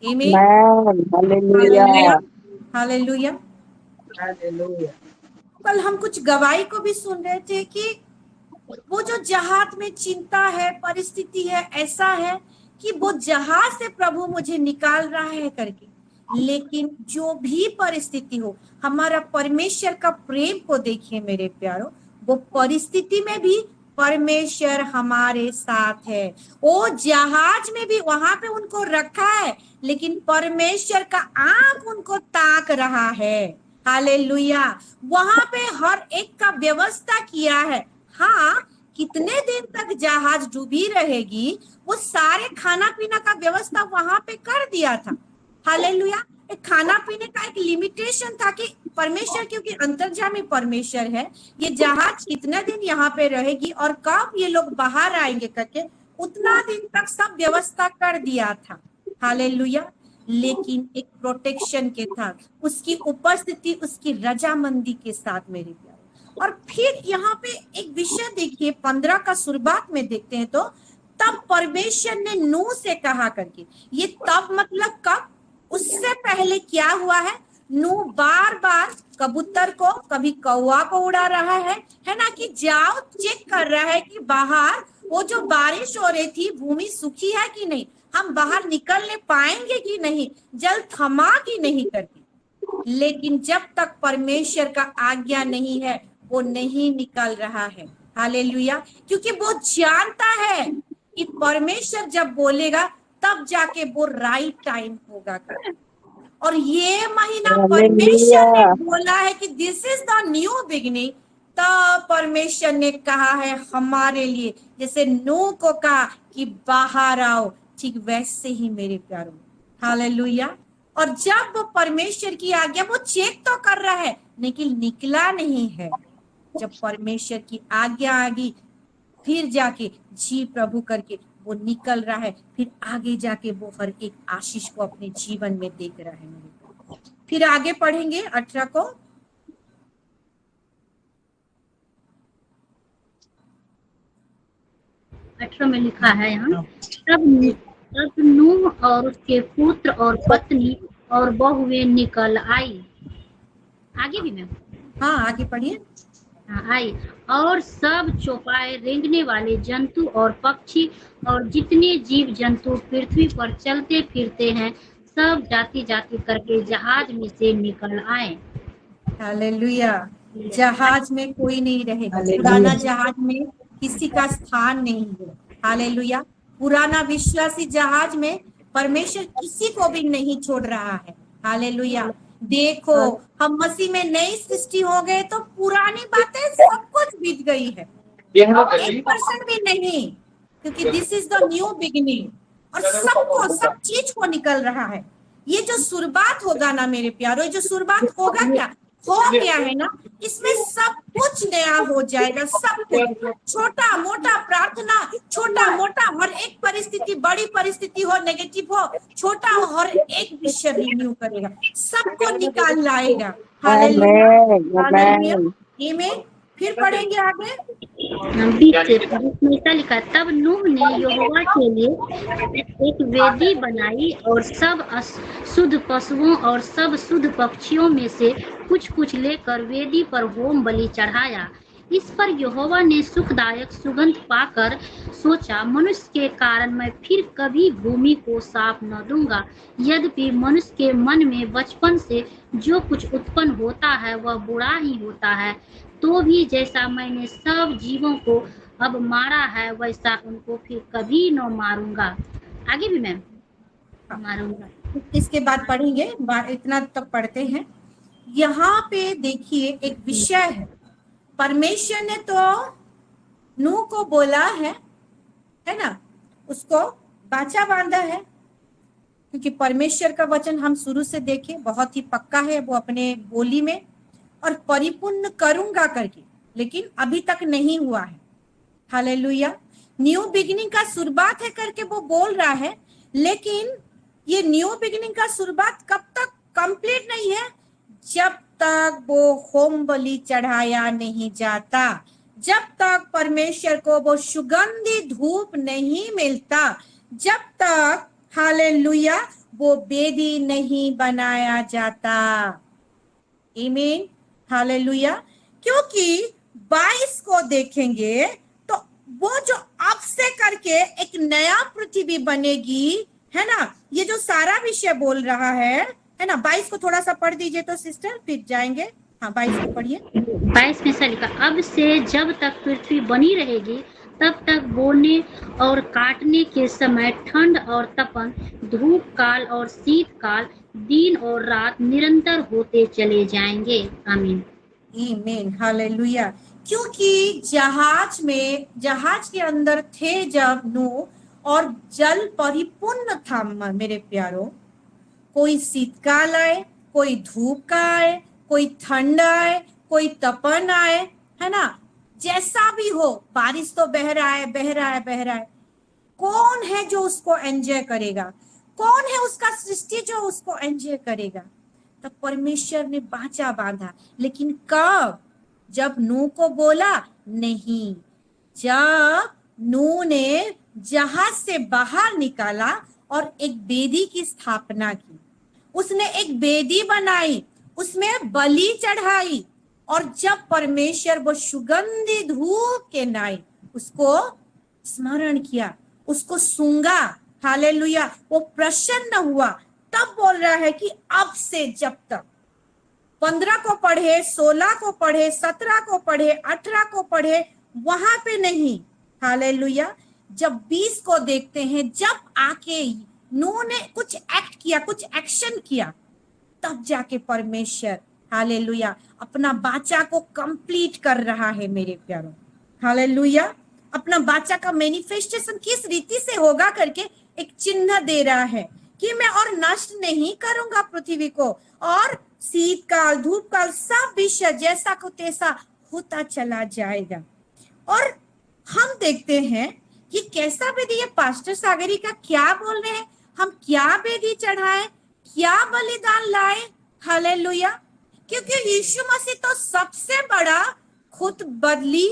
आमीन, हालेलुया, हालेलुया, हालेलुया। कल हम कुछ गवाही को भी सुन रहे थे कि वो जो जहाज में चिंता है, परिस्थिति है, ऐसा है कि वो जहाज से प्रभु मुझे निकाल रहा है करके। लेकिन जो भी परिस्थिति हो, हमारा परमेश्वर का प्रेम को देखिए मेरे प्यारो, वो परिस्थिति में भी परमेश्वर हमारे साथ है। वो जहाज में भी वहां पे उनको रखा है, लेकिन परमेश्वर का आंख उनको ताक रहा है। हालेलुया। वहां पे हर एक का व्यवस्था किया है। हाँ, कितने दिन तक जहाज डूबी रहेगी, वो सारे खाना पीना का व्यवस्था वहां पे कर दिया था। हालेलुया। एक खाना पीने का एक लिमिटेशन था कि परमेश्वर, क्योंकि अंतर्यामी परमेश्वर है, ये जहाज कितना दिन यहाँ पे रहेगी और कब ये लोग बाहर आएंगे करके उतना दिन तक सब व्यवस्था कर दिया था। हालेलुया। लेकिन एक प्रोटेक्शन के था, उसकी उपस्थिति, उसकी रजामंदी के साथ मेरे प्यारे। और फिर यहाँ पे एक विषय देखिए, 15 का शुरुआत में देखते हैं, तो तब परमेश्वर ने नूह से कहा करके, ये तब मतलब कब, उससे पहले क्या हुआ है, नूह बार बार कबूतर को, कभी कौवा को उड़ा रहा है ना, कि जाओ चेक कर रहा है कि बाहर वो जो बारिश हो रही थी, भूमि सूखी है कि नहीं, हम बाहर निकलने पाएंगे कि नहीं, जल थमा कि नहीं करके। लेकिन जब तक परमेश्वर का आज्ञा नहीं है, वो नहीं निकल रहा है। हालेलुया। क्योंकि वो जानता है कि परमेश्वर जब बोलेगा तब जाके वो राइट टाइम होगा। और ये महीना परमेश्वर ने बोला है कि this is the new beginning, तब परमेश्वर ने कहा है हमारे लिए, जैसे नूह को कहा कि बाहर आओ, ठीक वैसे ही मेरे प्यारों। हालेलुया। और जब वो परमेश्वर की आज्ञा, वो चेक तो कर रहा है लेकिन निकला नहीं है। जब परमेश्वर की आज्ञा आ गई, फिर जाके जी प्रभु करके वो निकल रहा है, फिर आगे जाके वो हर एक आशीष को अपने जीवन में देख रहा है मेरे को। फिर आगे पढ़ेंगे 18 को। 18 में लिखा है यहाँ, तब नूह और उसके पुत्र और पत्नी और बहुएं निकल आई। आगे भी मैम? हाँ आगे पढ़िए। आई, और सब चौपाए रेंगने वाले जंतु और पक्षी और जितने जीव जंतु पृथ्वी पर चलते फिरते हैं, सब जाति जाति करके जहाज में से निकल आए। हालेलुया। जहाज में कोई नहीं रहेगा, पुराना जहाज में किसी का स्थान नहीं है। हालेलुया। पुराना विश्वासी जहाज में परमेश्वर किसी को भी नहीं छोड़ रहा है। हालेलुया। देखो हम मसीह में नई सृष्टि हो गए तो पुरानी बातें सब कुछ बीत गई है, 1% भी नहीं, क्योंकि this is the new beginning. और सबको सब चीज को निकल रहा है। ये जो शुरुआत होगा ना मेरे प्यारो, ये जो शुरुआत होगा क्या हो गया है ना, इसमें सब कुछ नया हो जाएगा। सब कुछ, छोटा मोटा प्रार्थना, छोटा मोटा हर एक परिस्थिति, बड़ी परिस्थिति हो, नेगेटिव हो, छोटा हो, हर एक विषय रिन्यू करेगा, सबको निकाल लाएगा। हालेलुया। आमीन। फिर पढ़ेंगे आगे। 20 में ऐसा लिखा, तब नूह ने यहोवा के लिए एक वेदी बनाई और सब शुद्ध पशुओं और सब शुद्ध पक्षियों में से कुछ कुछ लेकर वेदी पर होम बलि चढ़ाया। इस पर यहोवा ने सुखदायक सुगंध पाकर सोचा, मनुष्य के कारण मैं फिर कभी भूमि को साफ न दूंगा। यद्यपि मनुष्य के मन में बचपन से जो कुछ उत्पन्न होता है वह बुरा ही होता है, तो भी जैसा मैंने सब जीवों को अब मारा है वैसा उनको फिर कभी न मारूंगा। आगे भी मैम मारूंगा। इसके बाद पढ़ेंगे, इतना तक पढ़ते हैं। यहाँ पे देखिए एक विषय है, परमेश्वर ने तो नूह को बोला है ना, उसको बाचा बांधा है, क्योंकि परमेश्वर का वचन हम शुरू से देखें बहुत ही पक्का है, वो अपने बोली में और परिपूर्ण करूंगा करके, लेकिन अभी तक नहीं हुआ है। हालेलुया। न्यू बिगिनिंग का शुरुआत है करके वो बोल रहा है, लेकिन ये न्यू बिगिनिंग का शुरुआत कब तक कंप्लीट नहीं है, जब तक वो होम बलि चढ़ाया नहीं जाता, जब तक परमेश्वर को वो सुगंधी धूप नहीं मिलता, जब तक हालेलुया वो वेदी नहीं बनाया जाता। आमीन। हालेलुया। क्योंकि 22 को देखेंगे तो वो जो अब से करके एक नया पृथ्वी बनेगी, है ना, ये जो सारा विषय बोल रहा है ना। 22 को थोड़ा सा पढ़ दीजिए तो सिस्टर, फिर जाएंगे। हाँ 22 को पढ़िए। 22 में से लिखा, अब से जब तक पृथ्वी बनी रहेगी तब तक बोने और काटने के समय ठंड और तपन, धूप काल और शीत काल, दिन और रात निरंतर होते चले जाएंगे। आमीन। आमीन। हालेलुया। क्योंकि जहाज के अंदर थे जब नूह और जल परिपूर्ण था मेरे प्यारो, कोई शीतकाल आए, कोई धूप का आए, कोई ठंड आए, कोई तपन आए, है ना, जैसा भी हो, बारिश तो बह रहा है, कौन है जो उसको एंजॉय करेगा? कौन है उसका सृष्टि जो उसको एंजॉय करेगा? तब परमेश्वर ने बाचा बांधा, लेकिन कब? जब नूह को बोला नहीं, जब नूह ने जहाज से बाहर निकाला और एक वेदी की स्थापना की, उसने एक वेदी बनाई, उसमें बलि चढ़ाई, और जब परमेश्वर वो सुगंधी धूप के नाई उसको स्मरण किया, उसको सूंघा, हालेलुया, वो प्रसन्न हुआ, तब बोल रहा है कि अब से जब तक 15 को पढ़े, 16 को पढ़े, 17 को पढ़े, 18 को पढ़े, वहां पे नहीं। हालेलुया। जब 20 को देखते हैं, जब आके नूह ने कुछ एक्ट किया, कुछ एक्शन किया, तब जाके परमेश्वर हालेलुया अपना बाचा को कंप्लीट कर रहा है मेरे प्यारों। हालेलुया। अपना बाचा का मैनिफेस्टेशन किस रीति से होगा करके एक चिन्ह दे रहा है कि मैं और नष्ट नहीं करूंगा पृथ्वी को, और शीतकाल, धूपकाल, सब विषय जैसा को तैसा होता चला जाएगा। और हम देखते हैं ये कैसा वेदी, ये पास्टर सागरी का क्या बोल रहे हैं, हम क्या वेदी चढ़ाए, क्या बलिदान लाए। हालेलुया। क्योंकि यीशु मसीह तो सबसे बड़ा खुद बदली,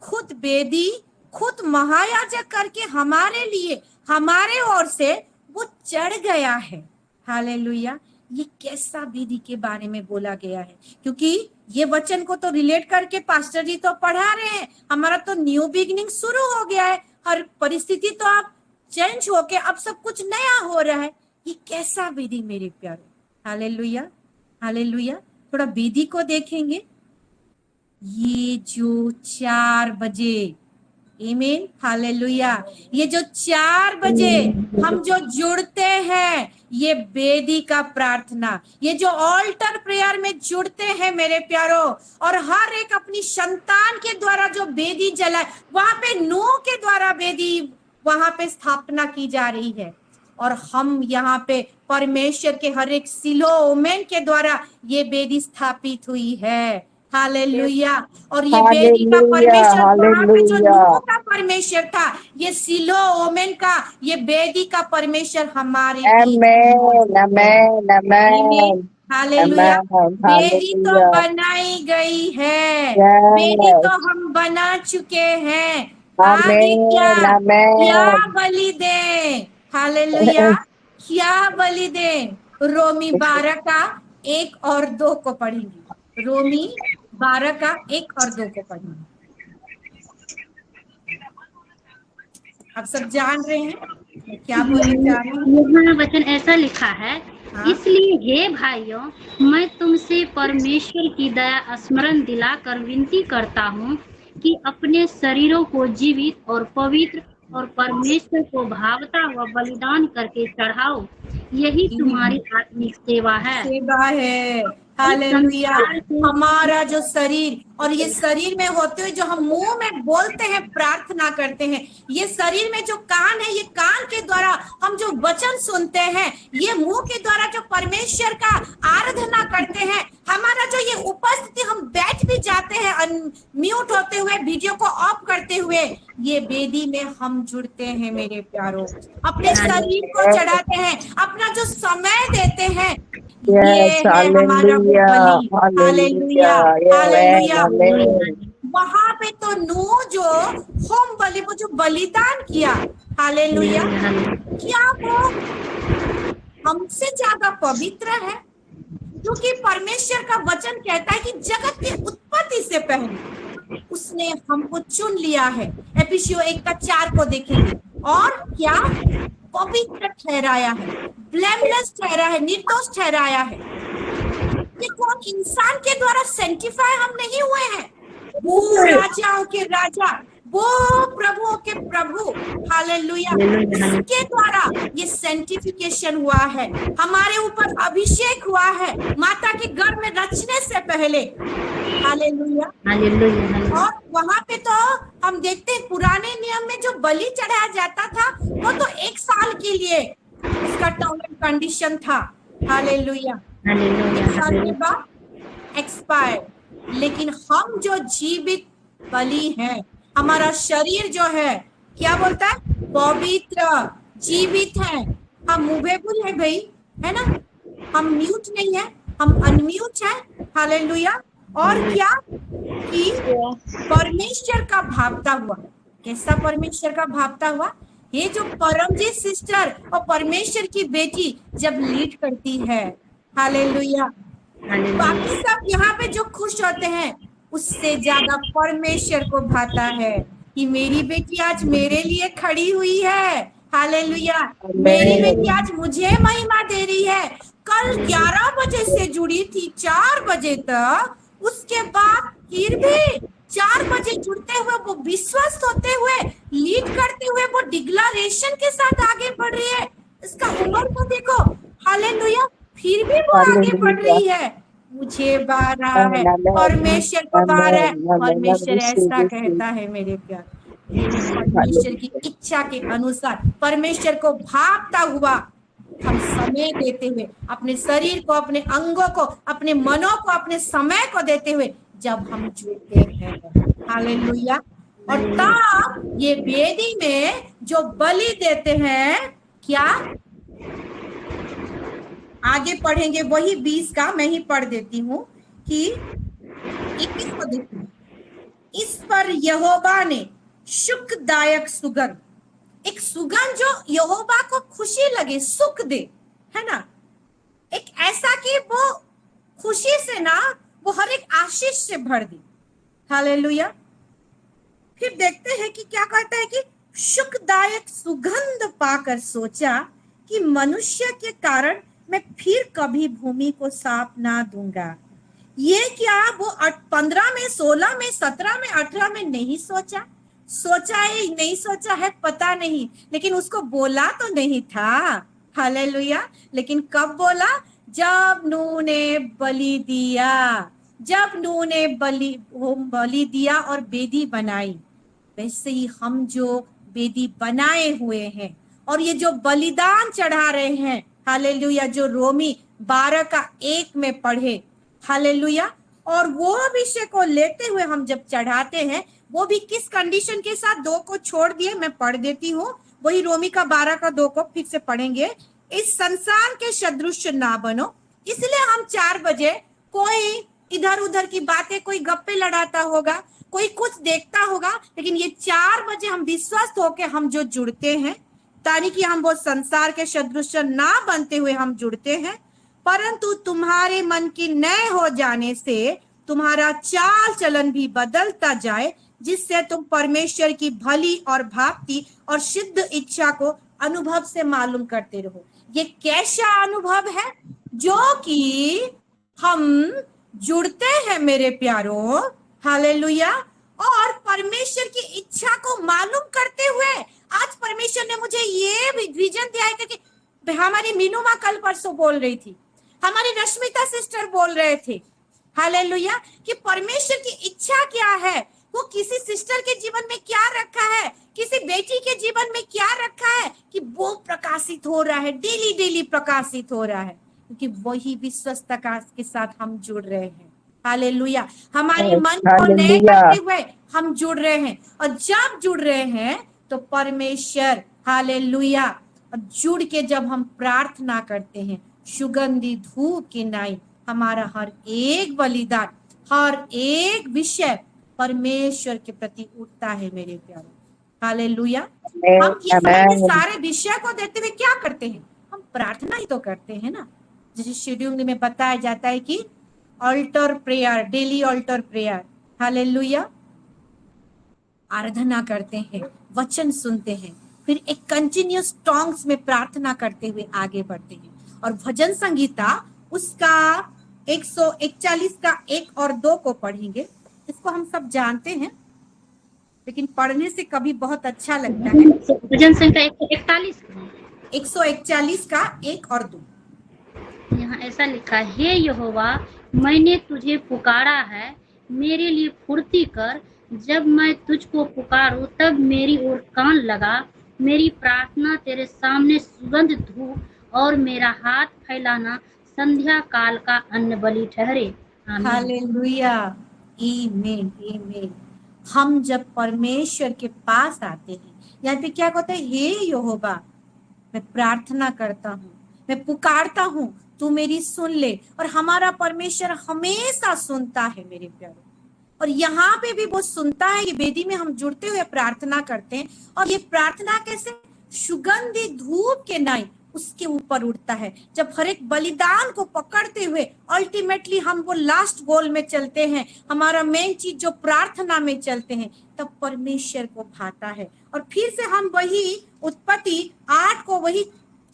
खुद वेदी, खुद महायाजक करके हमारे लिए, हमारे ओर से वो चढ़ गया है। हालेलुया। ये कैसा विधि के बारे में बोला गया है, क्योंकि ये वचन को तो रिलेट करके पास्टर जी तो पढ़ा रहे हैं। हमारा तो न्यू बिगिनिंग शुरू हो गया है, हर परिस्थिति तो अब चेंज होके अब सब कुछ नया हो रहा है। ये कैसा विधि मेरे प्यारे। Hallelujah, hallelujah. थोड़ा विधि को देखेंगे। ये जो 4 बजे, आमीन, हालेलुया, ये जो 4 बजे हम जो जुड़ते हैं, ये वेदी का प्रार्थना, ये जो ऑल्टर प्रेयर में जुड़ते हैं मेरे प्यारो, और हर एक अपनी संतान के द्वारा जो वेदी जलाए, वहां पे नूह के द्वारा वेदी वहां पे स्थापना की जा रही है, और हम यहाँ पे परमेश्वर के हर एक सिलो ओमेन के द्वारा ये वेदी स्थापित हुई है। हालेलुया। और ये वेदी का परमेश्वर वहां पे जो नूह का परमेश्वर था, ये सिलो ओमेन का, ये वेदी का परमेश्वर हमारे हालेलुया। वेदी तो बनाई गई है, वेदी तो हम बना चुके हैं। आगे क्या बलि दें। हालेलुया। क्या बलि दें। रोमी 12 का 1 और 2 को पढ़ेंगे। रोमी 12 का 1 और 2 को पढ़ेंगे। आप सब जान रहे हैं क्या बोलने जा रहे हैं। यहाँ वचन ऐसा लिखा है, इसलिए हे भाइयों, मैं तुमसे परमेश्वर की दया स्मरण दिलाकर विनती करता हूँ कि अपने शरीरों को जीवित और पवित्र और परमेश्वर को भावता हुआ बलिदान करके चढ़ाओ, यही तुम्हारी आत्मिक सेवा है। हालेलुया। हमारा जो शरीर, और ये शरीर में होते हुए जो हम मुंह में बोलते हैं, प्रार्थना करते हैं, ये शरीर में जो कान है, ये कान के द्वारा हम जो वचन सुनते हैं, ये मुंह के द्वारा जो परमेश्वर का आराधना करते हैं, हमारा जो ये उपस्थिति, हम बैठ भी जाते हैं म्यूट होते हुए, वीडियो को ऑफ करते हुए, ये वेदी में हम जुड़ते हैं मेरे प्यारों। अपने शरीर को चढ़ाते हैं, अपना जो समय देते हैं, ये है हमारा बलि। Hallelujah, hallelujah. वहां पे तो नूह जो होम बलि, वो जो बलिदान किया, हालेलुया, क्या वो हमसे ज्यादा पवित्र है? क्योंकि परमेश्वर का वचन कहता है कि जगत की उत्पत्ति से पहले उसने हमको चुन लिया है। एफिसियों 1 का 4 को देखेंगे, और क्या पवित्र ठहराया है, ब्लेमलेस ठहराया है, निर्दोष ठहराया है। ये कौन इंसान के द्वारा सेंटिफाई हम नहीं हुए हैं, वो राजाओं के राजा, वो प्रभुओं के प्रभु, हालेलुया, इसके द्वारा ये सेंटिफिकेशन हुआ है, हमारे ऊपर अभिषेक हुआ है माता के गर्भ में रचने से पहले। Hallelujah, hallelujah. और वहां पे तो हम देखते हैं पुराने नियम में जो बलि चढ़ाया जाता था, वो तो 1 साल के लिए उसका टर्म एंड कंडीशन था। हालेलुया, 1 साल के बाद एक्सपायर। लेकिन हम जो जीवित बलि हैं, हमारा शरीर जो है क्या बोलता है, पवित्र जीवित है। हम मूवेबल है भाई, है ना, हम म्यूट नहीं है, हम अनम्यूट है। हालेलुया। और क्या कि परमेश्वर का भावता हुआ। कैसा परमेश्वर का भावता हुआ? ये जो परमजीत सिस्टर और परमेश्वर की बेटी जब लीड करती है, हालेलुया, बाकी सब यहाँ पे जो खुश होते हैं, उससे ज्यादा परमेश्वर को भाता है कि मेरी बेटी आज मेरे लिए खड़ी हुई है। हालेलुया, मेरी बेटी आज मुझे महिमा दे रही है। कल 11 बजे से जुड़ी थी 4 बजे तक, उसके बाद फिर भी 4 बजे जुड़ते हुए, वो विश्वस्त होते हुए, लीड करते हुए, वो डिक्लेरेशन के साथ आगे बढ़ रही है। इसका उम्र को देखो, हालेलुया, फिर भी वो आगे बढ़ रही है। मुझे बा रहा है, परमेश्वर को बा रहा है। परमेश्वर ऐसा कहता है मेरे प्यार, परमेश्वर की इच्छा के अनुसार, परमेश्वर को भावता हुआ हम समय देते हुए, अपने शरीर को, अपने अंगों को, अपने मनों को, अपने समय को देते हुए जब हम जुड़ते हैं, हालेलुया, और तब ये वेदी में जो बलि देते हैं, क्या आगे पढ़ेंगे वही 20 का, मैं ही पढ़ देती हूँ कि 21 को देखिए, इस पर यहोवा ने सुखदायक सुगंध, एक सुगंध जो यहोवा को खुशी लगे, सुख दे, है ना, एक ऐसा कि वो खुशी से ना वो हर एक आशीष से भर दे। हालेलुया। फिर देखते हैं कि क्या कहता है कि सुखदायक सुगंध पाकर सोचा कि मनुष्य के कारण मैं फिर कभी भूमि को साफ ना दूंगा। ये क्या वो 15 में, 16 में, 17 में, 18 में नहीं सोचा? सोचा है नहीं सोचा है पता नहीं, लेकिन उसको बोला तो नहीं था। हालेलुया। लेकिन कब बोला? जब नूह ने बलि दिया, जब नूह ने बलि दिया और वेदी बनाई। वैसे ही हम जो वेदी बनाए हुए हैं और ये जो बलिदान चढ़ा रहे हैं, हालेलुया, जो रोमी 12 का 1 में पढ़े, हालेलुया, और वो विषय को लेते हुए हम जब चढ़ाते हैं, वो भी किस कंडीशन के साथ? 2 को छोड़ दिए, मैं पढ़ देती हूँ, वही रोमी का 12 का 2 को फिर से पढ़ेंगे। इस संसार के सदृश ना बनो। इसलिए हम 4 बजे कोई इधर उधर की बातें, कोई गप्पे लड़ाता होगा, कोई कुछ देखता होगा, लेकिन ये 4 बजे हम विश्वस्त होके हम जो जुड़ते हैं, ताकि कि हम वो संसार के सदृश ना बनते हुए हम जुड़ते हैं, परंतु तुम्हारे मन की नए हो जाने से तुम्हारा चाल चलन भी बदलता जाए, जिससे तुम परमेश्वर की भली और भांति और सिद्ध इच्छा को अनुभव से मालूम करते रहो। ये कैसा अनुभव है? जो कि हम जुड़ते हैं मेरे प्यारों, हालेलुया, और परमेश्वर की इच्छा को मालूम करते हुए। आज परमेश्वर ने मुझे ये विजन दिया है कि हमारी मीनू माँ कल परसों बोल रही थी, हमारी रश्मिता सिस्टर बोल रहे थे, हालेलुया, कि परमेश्वर की इच्छा क्या है, वो किसी सिस्टर के जीवन में क्या रखा है, किसी बेटी के जीवन में क्या रखा है, कि वो प्रकाशित हो रहा है, डेली डेली प्रकाशित हो रहा है, क्योंकि वही विश्वस्तता के साथ हम जुड़ रहे हैं। हालेलुया। हमारी मन को नए करते हुए हम जुड़ रहे हैं, और जब जुड़ रहे हैं तो परमेश्वर, हालेलुया, जुड़ के जब हम प्रार्थना करते हैं, सुगंधी धूप की नाई हमारा हर एक बलिदान, हर एक विषय परमेश्वर के प्रति उठता है मेरे प्यारे। हालेलुया। हम ये सारे विषय को देखते हुए क्या करते हैं? हम प्रार्थना ही तो करते हैं ना। जैसे शेड्यूल में बताया जाता है कि altar prayer, daily altar prayer, hallelujah, आराधना करते हैं, वचन सुनते हैं, फिर एक कंटिन्यूस टॉन्ग्स में प्रार्थना करते हुए आगे बढ़ते हैं। और भजन संगीता उसका 141 का 1 और 2 को पढ़ेंगे। इसको हम सब जानते हैं, लेकिन पढ़ने से कभी बहुत अच्छा लगता है। भजन संख्या 141 का 1 और 2। यहाँ ऐसा लिखा है, हे यहोवा, मैंने तुझे पुकारा है, मेरे लिए फुर्ती कर। जब मैं तुझको पुकारूं तब मेरी ओर कान लगा। मेरी प्रार्थना तेरे सामने सुगंध धूप और मेरा हाथ फैलाना संध्या काल का अन्न बलि ठहरे। हालेलुया, आमीन, आमीन। हम जब परमेश्वर के पास आते हैं, यहाँ पे क्या कहते हैं? हे यहोवा, मैं प्रार्थना करता हूँ, मैं पुकारता हूँ, तू मेरी सुन ले। और हमारा परमेश्वर हमेशा सुनता है मेरे प्यारे। और यहाँ पे भी वो सुनता है। ये वेदी में हम जुड़ते हुए प्रार्थना करते हैं, और ये प्रार्थना कैसे? सुगंधी धूप के नाई उसके ऊपर उठता है। जब हर एक बलिदान को पकड़ते हुए अल्टीमेटली हम वो लास्ट गोल में चलते हैं, हमारा मेन चीज जो प्रार्थना में चलते हैं, तब परमेश्वर को भाता है। और फिर से हम वही उत्पत्ति 8 को वही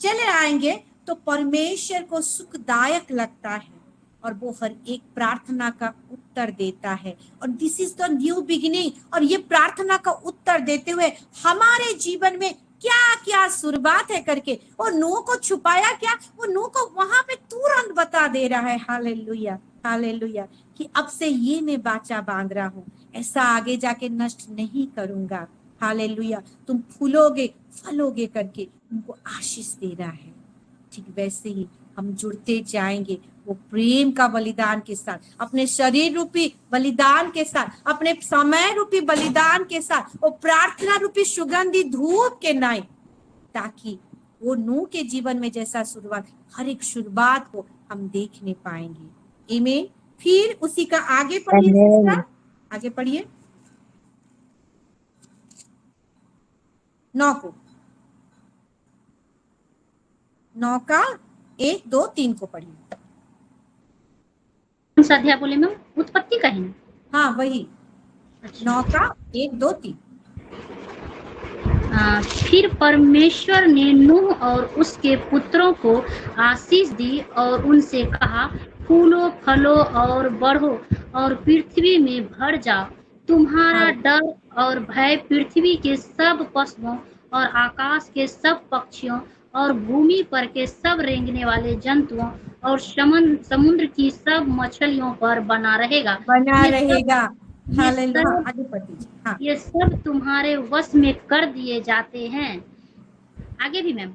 चले आएंगे, तो परमेश्वर को सुखदायक लगता है और वो हर एक प्रार्थना का उत्तर देता है। और this is the new beginning. और ये प्रार्थना का उत्तर देते हुए हमारे जीवन में क्या क्या शुरुआत है करके, और नूह को छुपाया क्या? वो नूह को वहां पे तुरंत बता दे रहा है, हालेलुया, हालेलुया, कि अब से ये मैं वाचा बांध रहा हूँ, ऐसा आगे जाके नष्ट नहीं करूंगा। हालेलुया, तुम फूलोगे फलोगे करके उनको आशीष दे रहा है। ठीक वैसे ही हम जुड़ते जाएंगे, वो प्रेम का बलिदान के साथ, अपने शरीर रूपी बलिदान के साथ, अपने समय रूपी बलिदान के साथ, वो प्रार्थना रूपी सुगंधी धूप के नाई, ताकि वो नूह के जीवन में जैसा शुरुआत, हर एक शुरुआत को हम देखने पाएंगे। आमीन। फिर उसी का आगे पढ़िए, आगे पढ़िए 9 को, 9 का 1, 2, 3 को पढ़िए। कौन सा अध्याय बोले मैम? उत्पत्ति का है ना? हाँ वही, 9 का 1, 2, 3। फिर परमेश्वर ने नूह और उसके पुत्रों को आशीष दी और उनसे कहा, फूलो फलो और बढ़ो और पृथ्वी में भर जाओ। तुम्हारा डर और भय पृथ्वी के सब पशुओं और आकाश के सब पक्षियों और भूमि पर के सब रेंगने वाले जंतुओं और समुद्र की सब मछलियों पर बना रहेगा। ये सब तुम्हारे वश में कर दिए जाते हैं। आगे भी मैम,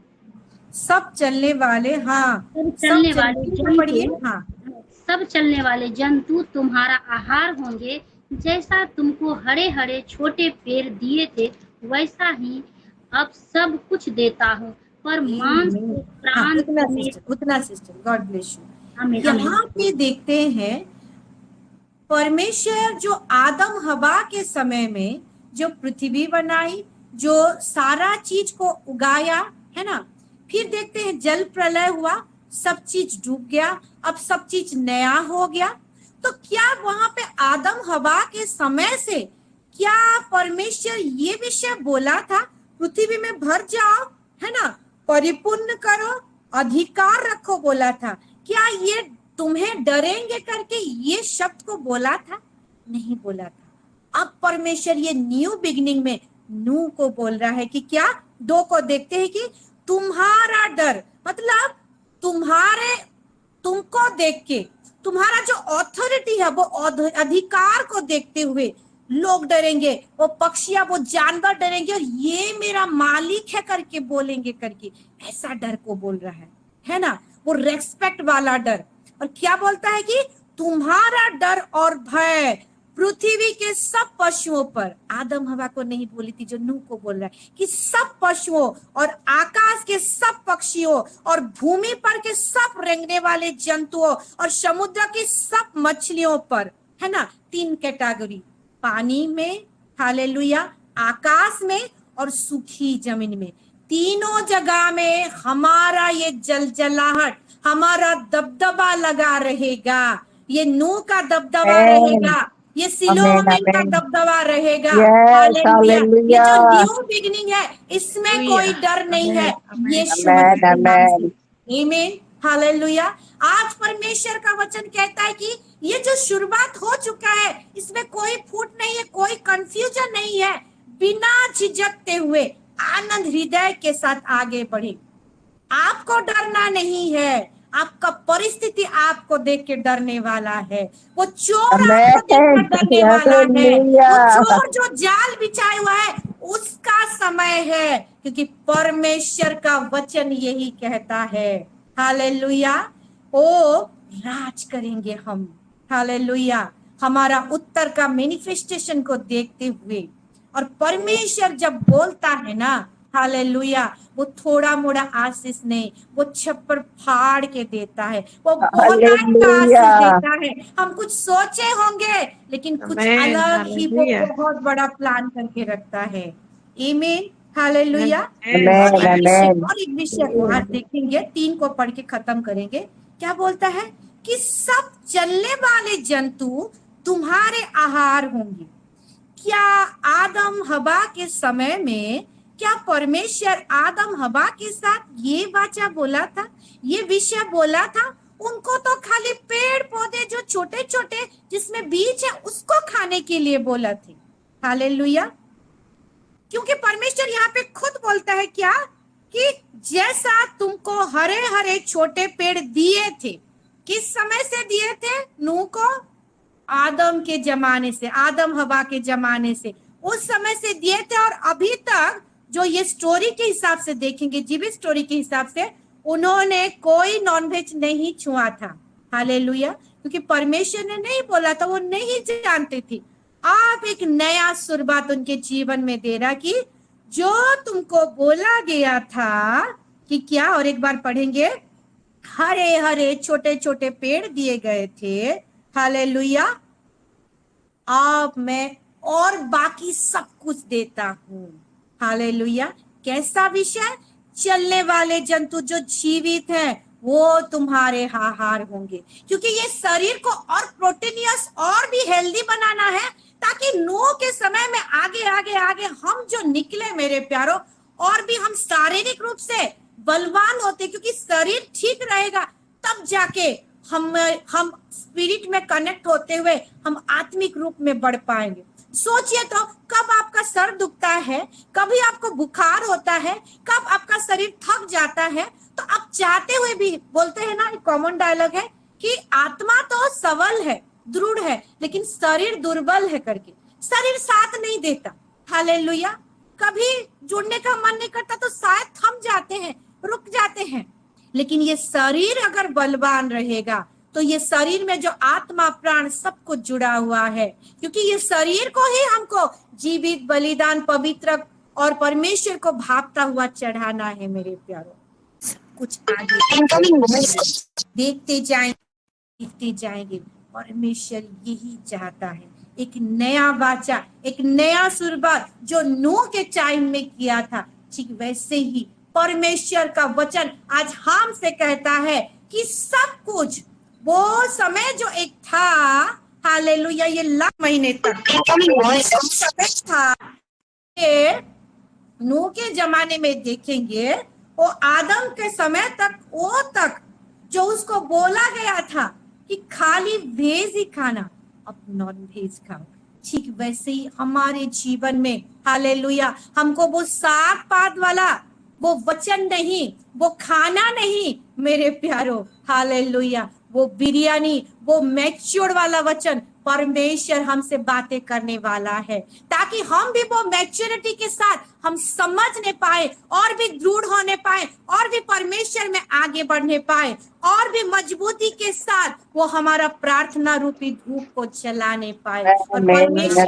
सब चलने वाले, हाँ सब चलने वाले जंतु, हाँ सब चलने वाले जंतु तुम्हारा आहार होंगे। जैसा तुमको हरे हरे छोटे पेड़ दिए थे वैसा ही अब सब कुछ देता हूँ, पर मांस प्राण उतना सिस्टर, गॉड ब्लेस यू। यहाँ पे देखते हैं परमेश्वर जो आदम हवा के समय में जो पृथ्वी बनाई, जो सारा चीज को उगाया, है ना। फिर देखते हैं जल प्रलय हुआ, सब चीज डूब गया, अब सब चीज नया हो गया। तो क्या वहां पे आदम हवा के समय से क्या परमेश्वर ये विषय बोला था, पृथ्वी में भर जाओ, है ना, परिपूर्ण करो, अधिकार रखो, बोला था? क्या ये तुम्हें डरेंगे करके ये शब्द को बोला था? नहीं बोला था। अब परमेश्वर ये न्यू बिगिनिंग में नूह को बोल रहा है कि क्या, 2 को देखते हैं कि तुम्हारा डर, मतलब तुमको देख के, तुम्हारा जो ऑथोरिटी है वो अधिकार को देखते हुए लोग डरेंगे, वो पक्षियां, वो जानवर डरेंगे और ये मेरा मालिक है करके बोलेंगे करके, ऐसा डर को बोल रहा है ना, वो रेस्पेक्ट वाला डर। और क्या बोलता है कि तुम्हारा डर और भय पृथ्वी के सब पशुओं पर, आदम हवा को नहीं बोली थी, जो नूह को बोल रहा है कि सब पशुओं और आकाश के सब पक्षियों और भूमि पर के सब रेंगने वाले जंतुओं और समुद्र की सब मछलियों पर, है ना। 3 कैटेगरी, पानी में, हालेलुया, आकाश में और सूखी जमीन में, तीनों जगह में हमारा ये जलजलाहट, हमारा दबदबा लगा रहेगा। ये नूह का दबदबा रहेगा, ये सिलोह में का दबदबा रहेगा। हालेलुया। ये जो न्यू बिगिनिंग है इसमें कोई डर नहीं है, यीशु आमीन, हालेलुया। आज परमेश्वर का वचन कहता है कि ये जो शुरुआत हो चुका है इसमें कोई फूट नहीं है, कोई कंफ्यूजन नहीं है। बिना झिझकते हुए आनंद हृदय के साथ आगे बढ़े। आपको डरना नहीं है, आपका परिस्थिति आपको देख के डरने वाला है, वो चोर आपको देख कर डरने वाला है, वो चोर जो जाल बिछाया हुआ है उसका समय है, क्योंकि परमेश्वर का वचन यही कहता है। हालेलुया। ओ राज करेंगे हम, हालेलुया, हमारा उत्तर का मैनिफेस्टेशन को देखते हुए। और परमेश्वर जब बोलता है ना, हालेलुया, वो थोड़ा मोड़ा आशीष नहीं, वो छप्पर फाड़ के देता है, वो बोला आशीष देता है। हम कुछ सोचे होंगे लेकिन कुछ अलग ही वो बहुत बड़ा प्लान करके रखता है। आमीन, हालेलुया। और एक विषय को आज देखेंगे, 3 को पढ़ के खत्म करेंगे। क्या बोलता है कि सब चलने वाले जंतु तुम्हारे आहार होंगे। क्या आदम हवा के समय में क्या परमेश्वर आदम हवा के साथ ये वाचा बोला था, ये विषय बोला था? उनको तो खाली पेड़ पौधे जो छोटे छोटे जिसमें बीज है उसको खाने के लिए बोला थे। हालेलुया। क्योंकि परमेश्वर यहाँ पे खुद बोलता है क्या कि जैसा तुमको हरे हरे छोटे पेड़ दिए थे, किस समय से दिए थे? नूह को आदम के जमाने से, आदम हवा के जमाने से, उस समय से दिए थे। और अभी तक जो ये स्टोरी के हिसाब से देखेंगे, जीवित स्टोरी के हिसाब से, उन्होंने कोई नॉनवेज नहीं छुआ था। हालेलुया। क्योंकि परमेश्वर ने नहीं बोला था, वो नहीं जानते थे। आप एक नया सुरबात उनके जीवन में दे रहा कि जो तुमको बोला गया था कि क्या, और एक बार पढ़ेंगे, हरे हरे छोटे छोटे पेड़ दिए गए थे। हालेलुया। अब मैं और बाकी सब कुछ देता हूँ। हालेलुया। कैसा विषय? चलने वाले जंतु जो जीवित हैं वो तुम्हारे आहार होंगे। क्योंकि ये शरीर को और प्रोटीनियस और भी हेल्दी बनाना है, ताकि नूह के समय में आगे आगे आगे हम जो निकले मेरे प्यारो, और भी हम शारीरिक रूप से बलवान होते। क्योंकि शरीर ठीक रहेगा तब जाके हम स्पिरिट में कनेक्ट होते हुए हम आत्मिक रूप में बढ़ पाएंगे। सोचिए तो, कब आपका सर दुखता है, कभी आपको बुखार होता है, कब आपका शरीर थक जाता है, तो आप चाहते हुए भी बोलते हैं ना, एक कॉमन डायलॉग है कि आत्मा तो सबल है, दृढ़ है, लेकिन शरीर दुर्बल है करके। शरीर साथ नहीं देता। हालेलुया। कभी जुड़ने का मन नहीं करता तो शायद थम जाते हैं, रुक जाते हैं। लेकिन ये शरीर अगर बलवान रहेगा तो ये शरीर में जो आत्मा प्राण सब कुछ जुड़ा हुआ है। क्योंकि ये शरीर को ही हमको जीवित, बलिदान, पवित्र और परमेश्वर को भापता हुआ चढ़ाना है मेरे प्यारो। सब कुछ आगे देखते जाएंगे। परमेश्वर यही चाहता है, एक नया वाचा, एक नया शुरुआत जो नूह के टाइम में किया था, ठीक वैसे ही परमेश्वर का वचन आज हमसे कहता है कि सब कुछ वो समय जो एक था, हालेलुया, ये लाख महीने तक समय था, नूह के जमाने में देखेंगे, वो आदम के समय तक, वो तक जो उसको बोला गया था कि खाली वेज ही खाना, अब नॉन वेज खाओ। ठीक वैसे ही हमारे जीवन में, हालेलुया, हमको वो साग पात वाला वो वचन नहीं, वो खाना नहीं मेरे प्यारो, हालेलुया, वो बिरयानी, वो मैच्योर वाला वचन परमेश्वर हमसे बातें करने वाला है, ताकि हम भी वो मैच्योरिटी के साथ हम समझने पाए और भी दृढ़ होने पाए और भी परमेश्वर में आगे बढ़ने पाए और भी मजबूती के साथ वो हमारा प्रार्थना रूपी धूप को जलाने पाए। और परमेश्वर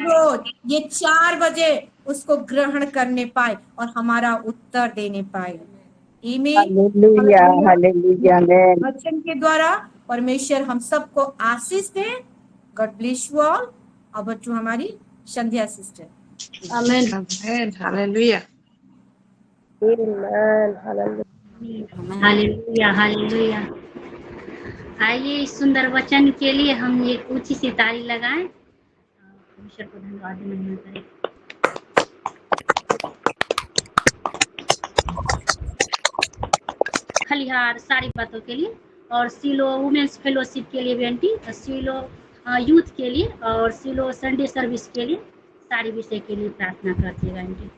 रोज ये 4 बजे उसको ग्रहण करने पाए और हमारा उत्तर देने पाए। Hallelujah, hallelujah. वचन के द्वारा परमेश्वर हम सबको आशीष दे। God bless you all. अब टू हमारी Sandhya sister. Amen, amen, hallelujah, amen, hallelujah, hallelujah, hallelujah. आइए इस सुंदर वचन के लिए हम एक ऊंची सी ताली लगाएं, परमेश्वर को धन्यवाद देना करें। खलिहार सारी बातों के लिए, और सीलो वुमेन्स फेलोशिप के लिए भी आंटी, सीलो यूथ के लिए, और सीलो संडे सर्विस के लिए, सारे विषय के लिए प्रार्थना करते हैं आंटी।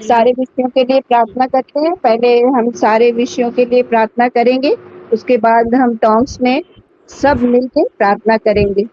सारे विषयों के लिए प्रार्थना करते हैं। पहले हम सारे विषयों के लिए प्रार्थना करेंगे, उसके बाद हम टॉन्ग्स में सब मिलकर प्रार्थना करेंगे।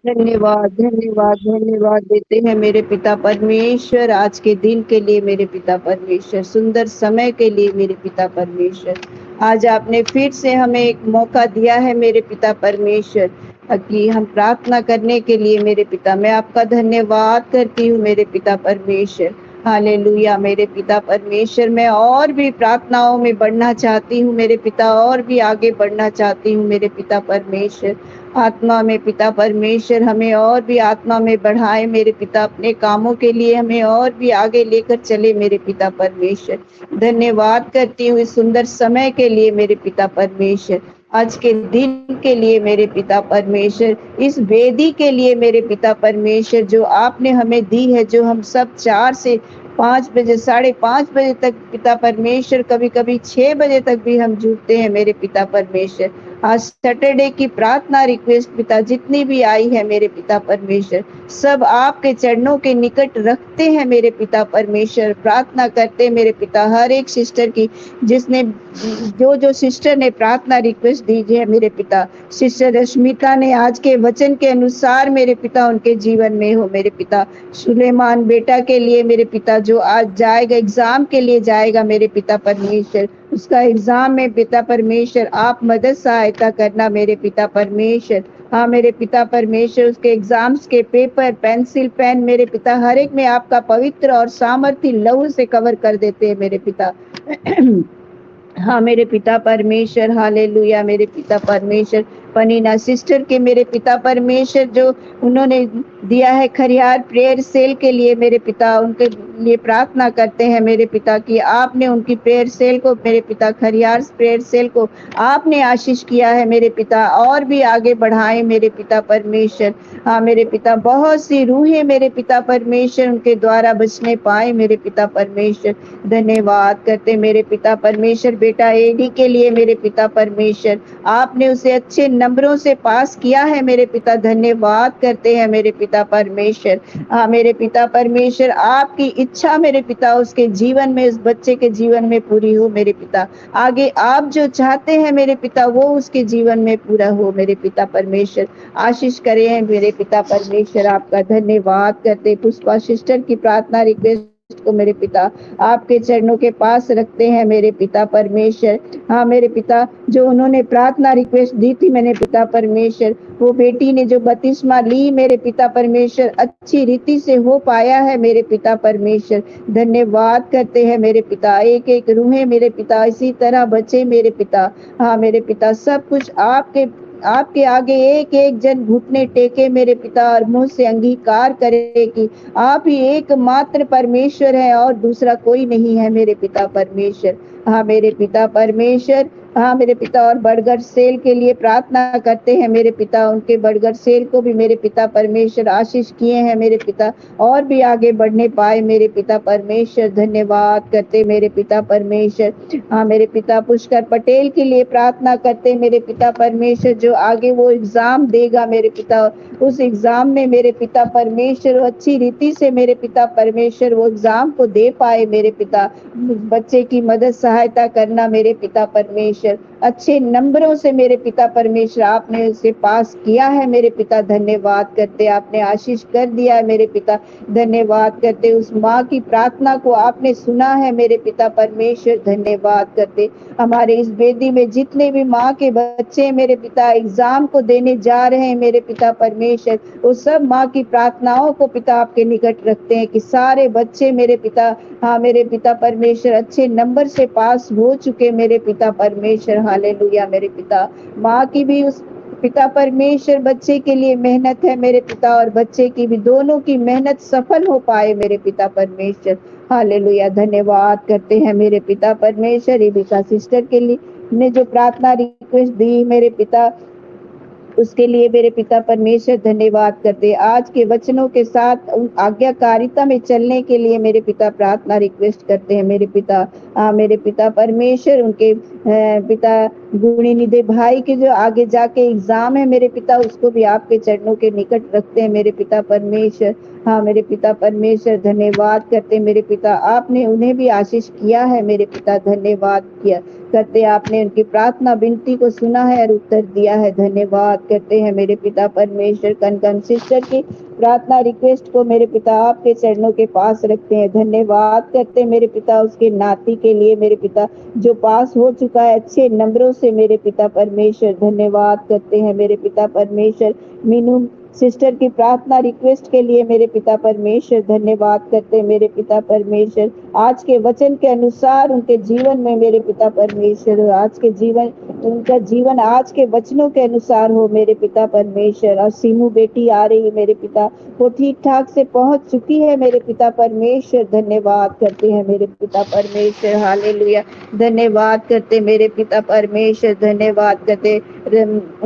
धन्यवाद, धन्यवाद, धन्यवाद देते हैं मेरे पिता परमेश्वर, आज के दिन के लिए मेरे पिता परमेश्वर, सुंदर समय के लिए मेरे पिता परमेश्वर। आज आपने फिर से हमें एक मौका दिया है मेरे पिता परमेश्वर कि हम प्रार्थना करने के लिए मेरे पिता, मैं आपका धन्यवाद करती हूँ मेरे पिता परमेश्वर। हालेलुया मेरे पिता परमेश्वर, मैं और भी प्रार्थनाओं में बढ़ना चाहती हूँ मेरे पिता, और भी आगे बढ़ना चाहती हूँ मेरे पिता परमेश्वर। आत्मा में पिता परमेश्वर हमें और भी आत्मा में बढ़ाए मेरे पिता, अपने कामों के लिए हमें और भी आगे लेकर चले मेरे पिता परमेश्वर। धन्यवाद करती हूँ इस सुंदर समय के लिए मेरे पिता परमेश्वर, आज के दिन के लिए मेरे पिता परमेश्वर, इस वेदी के लिए मेरे पिता परमेश्वर जो आपने हमें दी है, जो हम सब 4 से 5 बजे, 5:30 बजे तक पिता परमेश्वर, कभी कभी 6 बजे तक भी हम जुड़ते हैं मेरे पिता परमेश्वर। आज सैटरडे की प्रार्थना रिक्वेस्ट पिता जितनी भी आई है मेरे पिता परमेश्वर, सब आपके चरणों के निकट रखते हैं मेरे पिता परमेश्वर, प्रार्थना करते हैं मेरे पिता हर एक सिस्टर की, जिसने जो सिस्टर ने प्रार्थना रिक्वेस्ट दी है मेरे पिता, सिस्टर रश्मिता ने आज के वचन के अनुसार मेरे पिता उनके जीवन में हो मेरे पिता। सुलेमान बेटा के लिए मेरे पिता जो आज जाएगा, एग्जाम के लिए जाएगा मेरे पिता परमेश्वर, उसका एग्जाम में पिता परमेश्वर आप मदद सहायता करना मेरे पिता परमेश्वर। हाँ मेरे पिता परमेश्वर, उसके एग्जाम्स के पेपर, पेंसिल, पेन मेरे पिता हर एक में आपका पवित्र और सामर्थ्य लहू से कवर कर देते हैं मेरे पिता। हाँ मेरे पिता परमेश्वर, हालेलुया मेरे पिता परमेश्वर। पनीना सिस्टर के मेरे पिता परमेश्वर जो उन्होंने दिया है खरियार प्रेयर सेल के लिए मेरे पिता, उनके लिए प्रार्थना करते हैं मेरे पिता कि आपने उनकी प्रेयर सेल को मेरे पिता, खरियार प्रेयर सेल को आपने आशीष किया है मेरे पिता, और भी आगे बढ़ाए मेरे पिता परमेश्वर। हाँ मेरे पिता, बहुत सी रूहें मेरे पिता परमेश्वर उनके द्वारा बचने पाए मेरे पिता परमेश्वर। धन्यवाद करते मेरे पिता परमेश्वर बेटा एडी के लिए मेरे पिता परमेश्वर, आपने उसे अच्छे नंबरों से पास किया है मेरे पिता। धन्यवाद करते हैं मेरे पिता परमेश्वर। हाँ मेरे पिता परमेश्वर, आपकी इच्छा मेरे पिता उसके जीवन में, उस बच्चे के जीवन में पूरी हो मेरे पिता। आगे आप जो चाहते हैं मेरे पिता वो उसके जीवन में पूरा हो मेरे पिता परमेश्वर। आशीष करें मेरे पिता परमेश्वर। आपका धन्यवाद करते पुष्पा सिस्टर की प्रार्थना रिक्वेस्ट को मेरे पिता आपके चरणों के पास रखते हैं मेरे पिता परमेश्वर। हाँ मेरे पिता, जो उन्होंने प्रार्थना रिक्वेस्ट दी थी मैंने पिता परमेश्वर, वो बेटी ने जो बपतिस्मा ली मेरे पिता परमेश्वर अच्छी रीति से हो पाया है मेरे पिता परमेश्वर। धन्यवाद करते हैं मेरे पिता। एक एक रूहें मेरे पिता इसी तरह बचे मेरे पिता। हाँ मेरे पिता, सब कुछ आपके आगे एक एक जन घुटने टेके मेरे पिता और मुंह से अंगीकार करे कि आप ही एकमात्र परमेश्वर है और दूसरा कोई नहीं है मेरे पिता परमेश्वर। हाँ मेरे पिता परमेश्वर, हाँ मेरे पिता, और बर्गर सेल के लिए प्रार्थना करते हैं मेरे पिता, उनके बर्गर सेल को भी मेरे पिता परमेश्वर आशीष किए हैं मेरे पिता, और भी आगे बढ़ने पाए मेरे पिता परमेश्वर। धन्यवाद करते मेरे पिता परमेश्वर। हाँ मेरे पिता, पुष्कर पटेल के लिए प्रार्थना करते मेरे पिता परमेश्वर, जो आगे वो एग्जाम देगा मेरे पिता, उस एग्जाम में मेरे पिता परमेश्वर अच्छी रीति से मेरे पिता परमेश्वर वो एग्जाम को दे पाए मेरे पिता। बच्चे की मदद सहायता करना मेरे पिता परमेश्वर, अच्छे नंबरों से मेरे पिता परमेश्वर आपने उसे पास किया है मेरे पिता। धन्यवाद करते, आपने आशीष कर दिया है मेरे पिता। धन्यवाद करते, उस माँ की प्रार्थना को आपने सुना है मेरे पिता परमेश्वर। धन्यवाद करते, हमारे इस वेदी में जितने भी माँ के बच्चे मेरे पिता एग्जाम को देने जा रहे हैं मेरे पिता परमेश्वर, वो सब माँ की प्रार्थनाओं को पिता आपके निकट रखते हैं कि सारे बच्चे मेरे पिता, हाँ मेरे पिता परमेश्वर अच्छे नंबर से पास हो चुके मेरे पिता परमेश्वर। हालेलुया मेरे पिता, माँ की भी उस पिता परमेश्वर बच्चे के लिए मेहनत है मेरे पिता, और बच्चे की भी, दोनों की मेहनत सफल हो पाए मेरे पिता परमेश्वर। हालेलुया, धन्यवाद करते हैं मेरे पिता परमेश्वर। रेबिका सिस्टर के लिए ने जो प्रार्थना रिक्वेस्ट दी मेरे पिता, उसके लिए मेरे पिता परमेश्वर धन्यवाद करते। आज के वचनों के साथ उन आज्ञाकारिता में चलने के लिए मेरे पिता प्रार्थना रिक्वेस्ट करते हैं मेरे पिता। मेरे पिता परमेश्वर, उनके पिता गुणी निधि भाई के जो आगे जाके एग्जाम है मेरे पिता, उसको भी आपके चरणों के निकट रखते हैं मेरे पिता परमेश्वर। हाँ मेरे पिता परमेश्वर, धन्यवाद करते मेरे पिता, आपने उन्हें भी आशीष किया है मेरे पिता। धन्यवाद किया करते, आपने उनकी प्रार्थना विनती को सुना है और उत्तर दिया है। धन्यवाद करते हैं मेरे पिता परमेश्वर। कनकन सिस्टर की प्रार्थना रिक्वेस्ट को मेरे पिता आपके चरणों के पास रखते हैं। धन्यवाद करते मेरे पिता उसके नाती के लिए मेरे पिता, जो पास हो चुका है अच्छे नंबरों से मेरे पिता परमेश्वर। धन्यवाद करते हैं मेरे पिता परमेश्वर। मीनू सिस्टर की प्रार्थना रिक्वेस्ट के लिए मेरे पिता परमेश्वर धन्यवाद करते मेरे पिता परमेश्वर। आज के वचन के अनुसार उनके जीवन में मेरे पिता परमेश्वर, आज के जीवन, उनका जीवन आज के वचनों के अनुसार हो मेरे पिता परमेश्वर। और सीमू बेटी आ रही मेरे पिता, वो ठीक ठाक से पहुंच चुकी है मेरे पिता परमेश्वर। धन्यवाद करते हैं मेरे पिता परमेश्वर। हालेलुया, धन्यवाद करते मेरे पिता परमेश्वर। धन्यवाद करते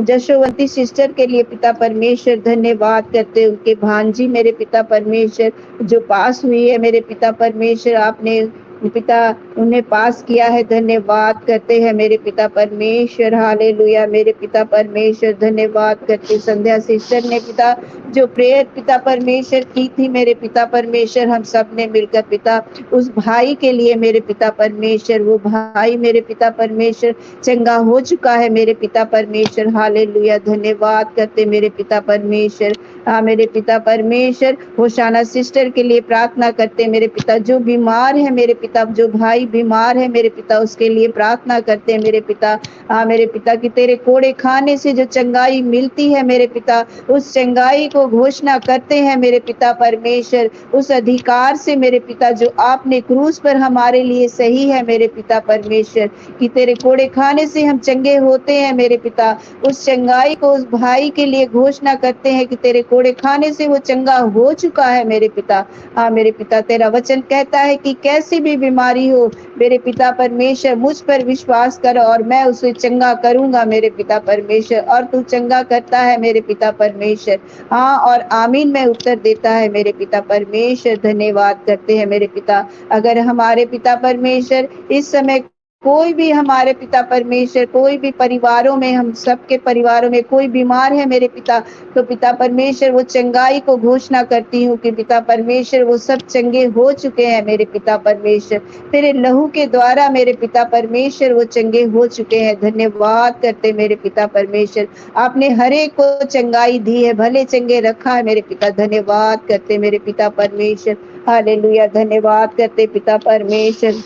जशोवंती सिस्टर के लिए पिता परमेश्वर। धन्यवाद करते उनके भांजी मेरे पिता परमेश्वर, जो पास हुई है मेरे पिता परमेश्वर, आपने पिता उन्हें पास किया है। धन्यवाद करते हैं मेरे पिता परमेश्वर। हालेलुया मेरे पिता परमेश्वर। धन्यवाद करते संध्या सिस्टर ने पिता जो प्रेयर पिता परमेश्वर की थी मेरे पिता परमेश्वर, हम सब ने मिलकर पिता उस भाई के लिए मेरे पिता परमेश्वर, वो भाई मेरे पिता परमेश्वर चंगा हो चुका है मेरे पिता परमेश्वर। हालेलुया, धन्यवाद करते मेरे पिता परमेश्वर। मेरे पिता परमेश्वर होशाना सिस्टर के लिए प्रार्थना करते मेरे पिता, जो बीमार है मेरे पिता पिता जो भाई बीमार है मेरे पिता उसके लिए प्रार्थना करते हैं मेरे पिता। मेरे पिता की तेरे कोड़े खाने से जो चंगाई मिलती है मेरे पिता, उस चंगाई को घोषणा करते हैं मेरे पिता परमेश्वर। उस अधिकार से मेरे पिता जो आपने क्रूस पर हमारे लिए सही है मेरे पिता परमेश्वर, कि तेरे कोड़े खाने से हम चंगे होते हैं मेरे पिता। उस चंगाई को उस भाई के लिए घोषणा करते हैं कि तेरे कोड़े खाने से वो चंगा हो चुका है मेरे पिता। मेरे पिता तेरा वचन कहता है कि कैसी भी बीमारी हो मेरे पिता परमेश्वर, मुझ पर विश्वास कर और मैं उसे चंगा करूंगा मेरे पिता परमेश्वर, और तू चंगा करता है मेरे पिता परमेश्वर। और आमीन में उत्तर देता है मेरे पिता परमेश्वर। धन्यवाद करते हैं मेरे पिता। अगर हमारे पिता परमेश्वर इस समय कोई भी हमारे पिता परमेश्वर, कोई भी परिवारों में, हम सबके परिवारों में कोई बीमार है मेरे पिता, तो पिता परमेश्वर वो चंगाई को घोषणा करती हूँ कि पिता परमेश्वर वो सब चंगे हो चुके हैं मेरे पिता परमेश्वर। तेरे लहू के द्वारा मेरे पिता परमेश्वर वो चंगे हो चुके हैं। धन्यवाद करते मेरे पिता परमेश्वर। आपने हर एक को चंगाई दी है, भले चंगे रखा है मेरे पिता। धन्यवाद करते मेरे पिता परमेश्वर। हालेलुया। धन्यवाद करते पिता परमेश्वर।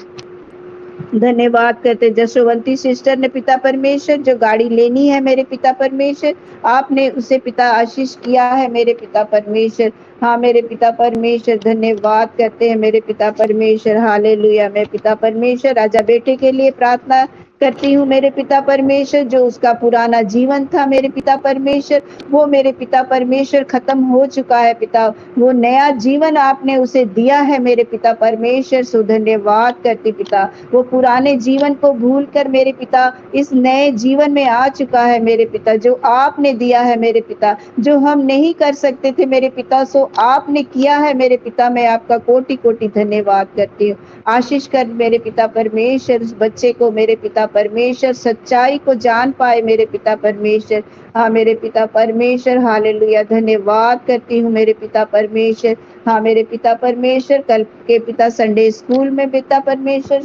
धन्यवाद करते जसोवंती सिस्टर ने पिता परमेश्वर जो गाड़ी लेनी है मेरे पिता परमेश्वर, आपने उसे पिता आशीष किया है मेरे पिता परमेश्वर। मेरे पिता परमेश्वर धन्यवाद करते हैं मेरे पिता परमेश्वर। हालेलुया। मैं पिता परमेश्वर राजा बेटे के लिए प्रार्थना करती हूँ मेरे पिता परमेश्वर। जो उसका पुराना जीवन था मेरे पिता परमेश्वर, वो मेरे पिता परमेश्वर खत्म हो चुका है पिता। वो नया जीवन आपने उसे दिया है मेरे पिता परमेश्वर। सो धन्यवाद करती पिता। वो पुराने जीवन को भूल कर मेरे पिता इस नए जीवन में आ चुका है मेरे पिता, जो आपने दिया है मेरे पिता, जो हम नहीं कर सकते थे मेरे पिता, सो आपने किया है मेरे पिता। मैं आपका कोटि कोटि धन्यवाद करती हूँ। आशीष कर मेरे पिता परमेश्वर उस बच्चे को मेरे पिता परमेश्वर, सच्चाई को जान पाए मेरे पिता परमेश्वर। मेरे पिता परमेश्वर। हालेलुया। धन्यवाद करती हूँ मेरे पिता परमेश्वर। मेरे पिता परमेश्वर कल के पिता संडे स्कूल में पिता परमेश्वर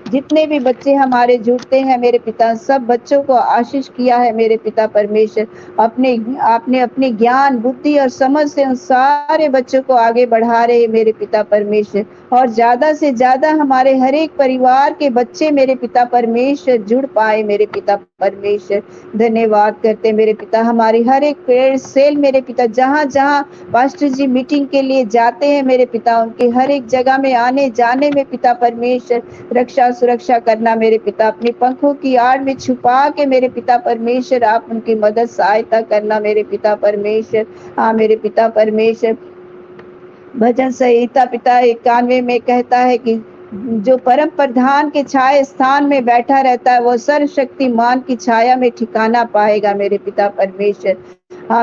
जितने भी बच्चे हमारे जुड़ते हैं मेरे पिता, सब बच्चों को आशीष किया है मेरे पिता परमेश्वर। आपने अपने ज्ञान बुद्धि और समझ से उन सारे बच्चों को आगे बढ़ा रहे मेरे पिता परमेश्वर, और ज्यादा से ज्यादा हमारे हर एक परिवार के बच्चे मेरे पिता परमेश्वर जुड़ पाए मेरे पिता परमेश्वर। धन्यवाद करते मेरे पिता। हमारी हर एक प्रेयर सेल मेरे पिता, जहाँ जहाँ पास्टर जी मीटिंग के लिए जाते हैं मेरे पिता, उनके हर एक जगह में आने जाने में पिता परमेश्वर रक्षा सुरक्षा करना मेरे पिता। अपने पंखों की आड़ में छुपा के मेरे पिता परमेश्वर आप उनकी मदद सहायता करना मेरे पिता परमेश्वर। मेरे पिता परमेश्वर भजन संहिता पिता 91 में कहता है कि जो परम प्रधान के छाया स्थान में बैठा रहता है वो सर्वशक्तिमान की छाया में ठिकाना पाएगा मेरे पिता परमेश्वर।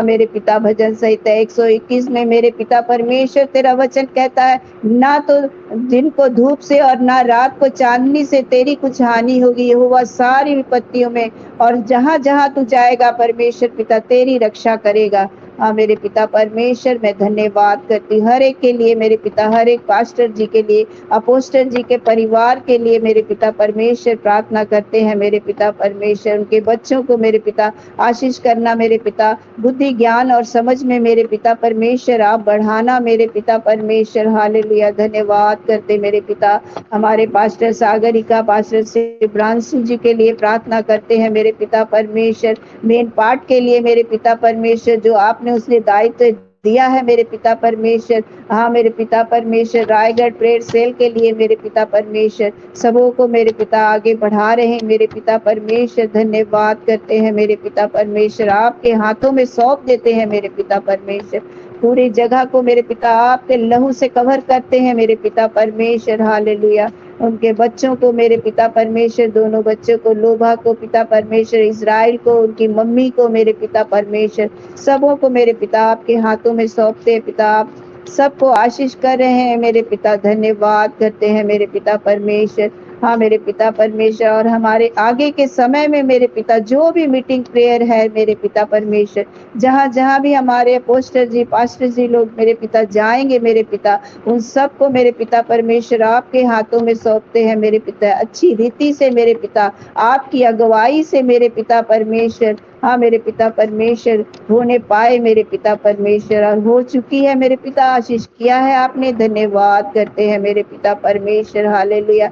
मेरे पिता भजन संहिता 121 में मेरे पिता परमेश्वर तेरा वचन कहता है, ना तो दिन को धूप से और ना रात को चांदनी से तेरी कुछ हानि होगी, यहोवा सारी विपत्तियों में और जहाँ जहाँ तू जाएगा परमेश्वर पिता तेरी रक्षा करेगा। मेरे पिता परमेश्वर मैं धन्यवाद करती हर एक के लिए मेरे पिता, हर एक पास्टर जी के लिए, अपोस्टल जी के परिवार के लिए मेरे पिता परमेश्वर प्रार्थना करते हैं मेरे पिता परमेश्वर। उनके बच्चों को मेरे पिता आशीष करना मेरे पिता, बुद्धि ज्ञान और समझ में मेरे पिता परमेश्वर आप बढ़ाना मेरे पिता परमेश्वर। हालेलुया। धन्यवाद करते मेरे पिता। हमारे पास्टर सागरिका, पास्टर शिब्रांशु जी के लिए प्रार्थना करते हैं मेरे पिता परमेश्वर। मेन पार्ट के लिए मेरे पिता परमेश्वर जो आपने उसने दायित्व दिया है मेरे पिता परमेश्वर। मेरे पिता परमेश्वर रायगढ़ प्रेयर सेल के लिए मेरे पिता परमेश्वर सबों को मेरे पिता आगे बढ़ा रहे हैं मेरे पिता परमेश्वर। धन्यवाद करते हैं मेरे पिता परमेश्वर। आपके हाथों में सौंप देते हैं मेरे पिता परमेश्वर। पूरी जगह को मेरे पिता आपके लहू से कवर करते हैं मेरे पिता परमेश्वर। हालेलुया। उनके बच्चों को मेरे पिता परमेश्वर, दोनों बच्चों को, लोभा को पिता परमेश्वर, इज़राइल को, उनकी मम्मी को मेरे पिता परमेश्वर, सबों को मेरे पिता आपके हाथों में सौंपते हैं पिता। आप सबको आशीष कर रहे हैं मेरे पिता। धन्यवाद करते हैं मेरे पिता परमेश्वर। हाँ मेरे पिता परमेश्वर, और हमारे आगे के समय में मेरे पिता जो भी मीटिंग प्रेयर है मेरे पिता परमेश्वर, जहाँ जहाँ भी हमारे पोस्टर जी पास्टर जी लोग मेरे पिता जाएंगे मेरे पिता, उन सबको मेरे पिता परमेश्वर आपके हाथों में सौंपते हैं मेरे पिता। अच्छी रीति से मेरे पिता आपकी अगुवाई से मेरे पिता परमेश्वर, हाँ मेरे पिता परमेश्वर होने पाए मेरे पिता परमेश्वर, और हो चुकी है मेरे पिता। आशीष किया है आपने, धन्यवाद करते हैं मेरे पिता परमेश्वर। हालेलुया,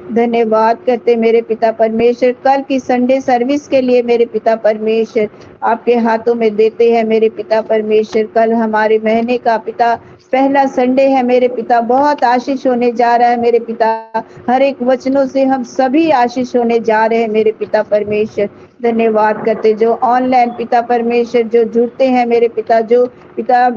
धन्यवाद करते मेरे पिता परमेश्वर। कल की संडे सर्विस के लिए मेरे पिता परमेश्वर आपके हाथों में देते हैं मेरे पिता परमेश्वर। कल हमारे महीने का पिता पहला संडे है मेरे पिता, बहुत आशीष होने जा रहा है मेरे पिता। हर एक वचनों से हम सभी आशीष होने जा रहे हैं मेरे पिता परमेश्वर। धन्यवाद करते जो ऑनलाइन पिता परमेश्वर जो जुड़ते हैं मेरे पिता, जो पिता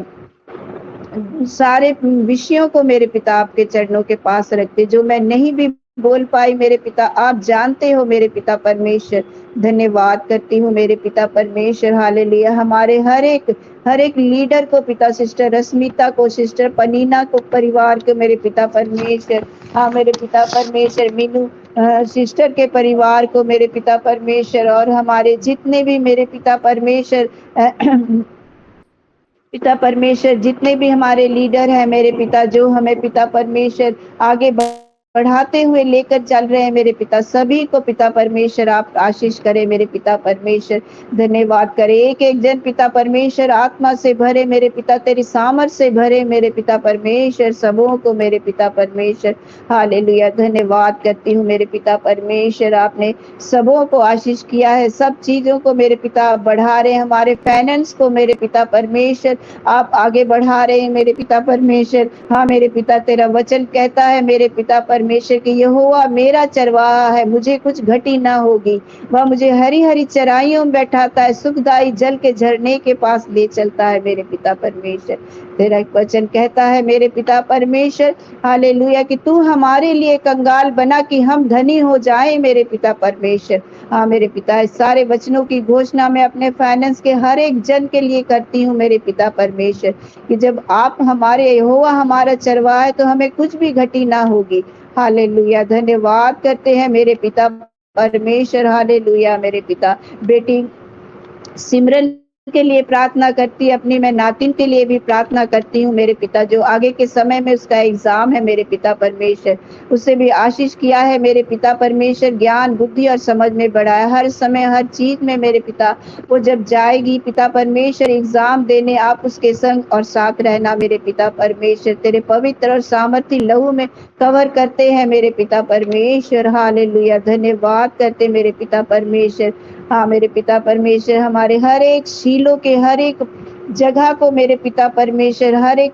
सारे विषयों को मेरे पिता आपके चरणों के पास रखते, जो मैं नहीं भी बोल पाई मेरे पिता आप जानते हो मेरे पिता परमेश्वर। धन्यवाद करती हूँ मेरे पिता परमेश्वर। हालेलुया, हमारे हर एक लीडर को पिता, सिस्टर रश्मिता को, सिस्टर पनीना को, परिवार को मेरे पिता परमेश्वर, हाँ मेरे पिता परमेश्वर, मीनू सिस्टर के परिवार को मेरे पिता परमेश्वर, और हमारे जितने भी मेरे पिता परमेश्वर पिता परमेश्वर जितने भी हमारे लीडर हैं मेरे पिता, जो हमें पिता परमेश्वर आगे बढ़ाते हुए लेकर चल रहे हैं मेरे पिता, सभी को पिता परमेश्वर आप आशीष करें मेरे पिता परमेश्वर। धन्यवाद करें, एक एक जन पिता परमेश्वर आत्मा से भरे मेरे पिता, तेरी सामर्थ से भरे मेरे पिता परमेश्वर, सबों को मेरे पिता परमेश्वर। हालेलुया, धन्यवाद करती हूँ मेरे पिता परमेश्वर, आपने सबों को आशीष किया है, सब चीजों को मेरे पिता बढ़ा रहे हैं। हमारे फाइनेंस को मेरे पिता परमेश्वर आप आगे बढ़ा रहे हैं मेरे पिता परमेश्वर। हाँ मेरे पिता, तेरा वचन कहता है मेरे पिता परमेश्वर कि यहोवा मेरा चरवाहा है, मुझे कुछ घटी ना होगी। वह मुझे हरी हरी चराइयों में बैठाता है, सुखदाई जल के झरने के पास ले चलता है मेरे पिता परमेश्वर। तेरा वचन कहता है मेरे पिता परमेश्वर, हालेलुया, कि तू हमारे लिए कंगाल बना कि हम धनी हो जाए मेरे पिता परमेश्वर। हाँ मेरे पिता, इस सारे वचनों की घोषणा मैं अपने फाइनेंस के हर एक जन के लिए करती हूँ मेरे पिता परमेश्वर, कि जब आप हमारे यहोवा हमारा चरवाहा है तो हमें कुछ भी घटी ना होगी। हालेलुया, धन्यवाद करते हैं मेरे पिता परमेश्वर। हालेलुया, मेरे पिता बेटी सिमरन के लिए प्रार्थना करती, अपनी मैं नातिन के लिए भी प्रार्थना करती हूँ मेरे पिता, जो आगे के समय में उसका एग्जाम है मेरे पिता परमेश्वर, उससे भी आशीष किया है मेरे पिता परमेश्वर, ज्ञान बुद्धि और समझ में बढ़ाया हर समय हर चीज में मेरे पिता। वो जब जाएगी पिता परमेश्वर एग्जाम देने, आप उसके संग और साथ रहना मेरे पिता परमेश्वर, तेरे पवित्र और सामर्थी लहू में कवर करते हैं मेरे पिता परमेश्वर। हालेलुया, धन्यवाद करते मेरे पिता परमेश्वर। हाँ मेरे पिता परमेश्वर, हमारे हर एक शीलों के हर एक जगह को मेरे पिता परमेश्वर, हर एक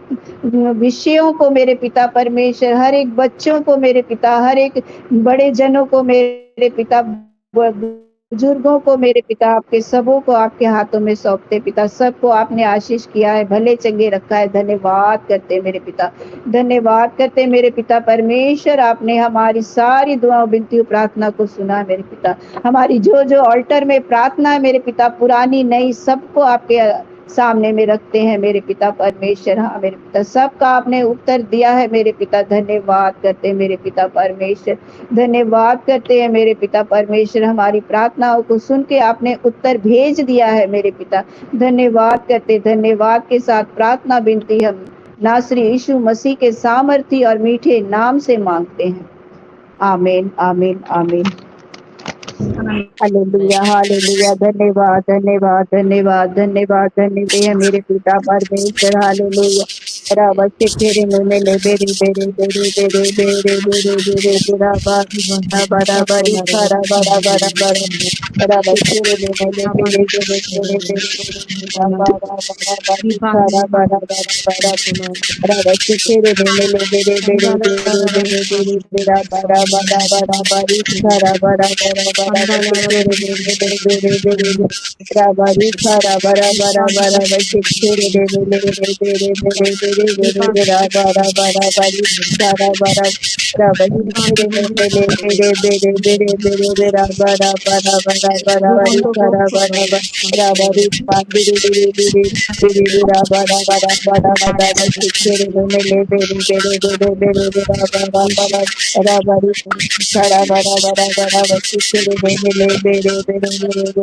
विषयों को मेरे पिता परमेश्वर, हर एक बच्चों को मेरे पिता, हर एक बड़े जनों को मेरे पिता, बुजुर्गों को मेरे पिता, आपके सबों को आपके हाथों में सौंपते पिता, सबको आपने आशीष किया है, भले चंगे रखा है। धन्यवाद करते मेरे पिता, धन्यवाद करते मेरे पिता परमेश्वर, आपने हमारी सारी दुआओं विनतियों प्रार्थना को सुना है मेरे पिता। हमारी जो जो ऑल्टर में प्रार्थना है मेरे पिता, पुरानी नई सबको आपके सामने में रखते हैं मेरे पिता परमेश्वर। हाँ मेरे पिता, सबका आपने उत्तर दिया है मेरे पिता। धन्यवाद करते हैं मेरे पिता परमेश्वर, धन्यवाद करते हैं मेरे पिता परमेश्वर, हमारी प्रार्थनाओं को सुन के आपने उत्तर भेज दिया है मेरे पिता। धन्यवाद करते, धन्यवाद के साथ प्रार्थना विनती हम नासरी यीशु मसीह के सामर्थी और मीठे नाम से मांगते हैं, आमीन आमीन आमीन। हालेलुया हालेलुया, धन्यवाद धन्यवाद धन्यवाद धन्यवाद धन्यवाद मेरे पिता परमेश्वर। हालेलुया, बराबर से तेरे में ले बेरे बेरे बेरे बेरे बेरे बेरे बेरे तेरा बराबर सारा बराबर बराबर तेरे में ले बेरे बेरे बेरे बेरे सारा बराबर बराबर से तेरे में ले बेरे बेरे बेरे बेरे बेरे तेरा बराबर बराबर सारा बराबर Rabari kere me bere bere bere bere bere bere bara bara bara bara bari kara bara bara rabari pandiri bere bere bere bere bara bara bara bara bari kere me le bere bere bere bere bere bara bara rabari kara bara bara bara bari kere me le bere bere bere bere bara bara bara bari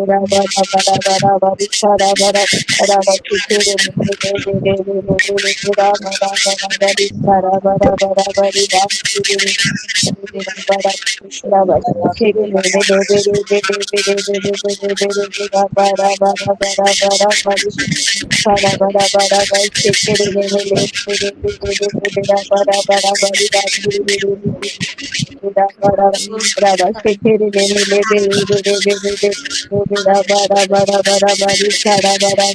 kara bara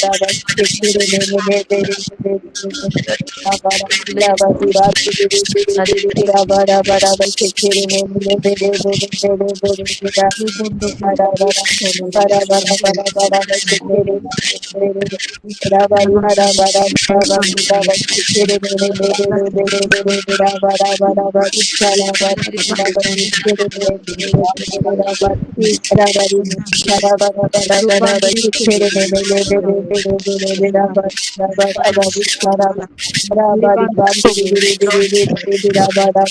rabari kere me le bere bere bere bere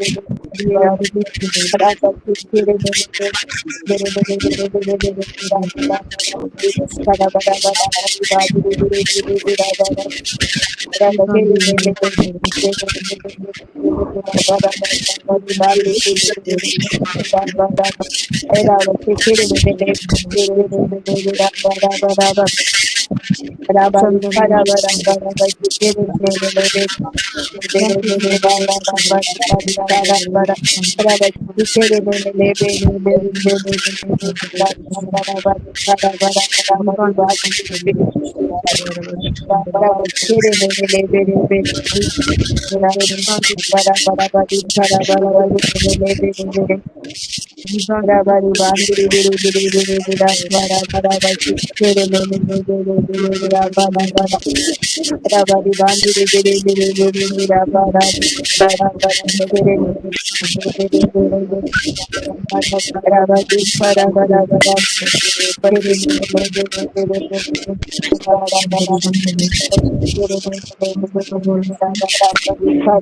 bara bara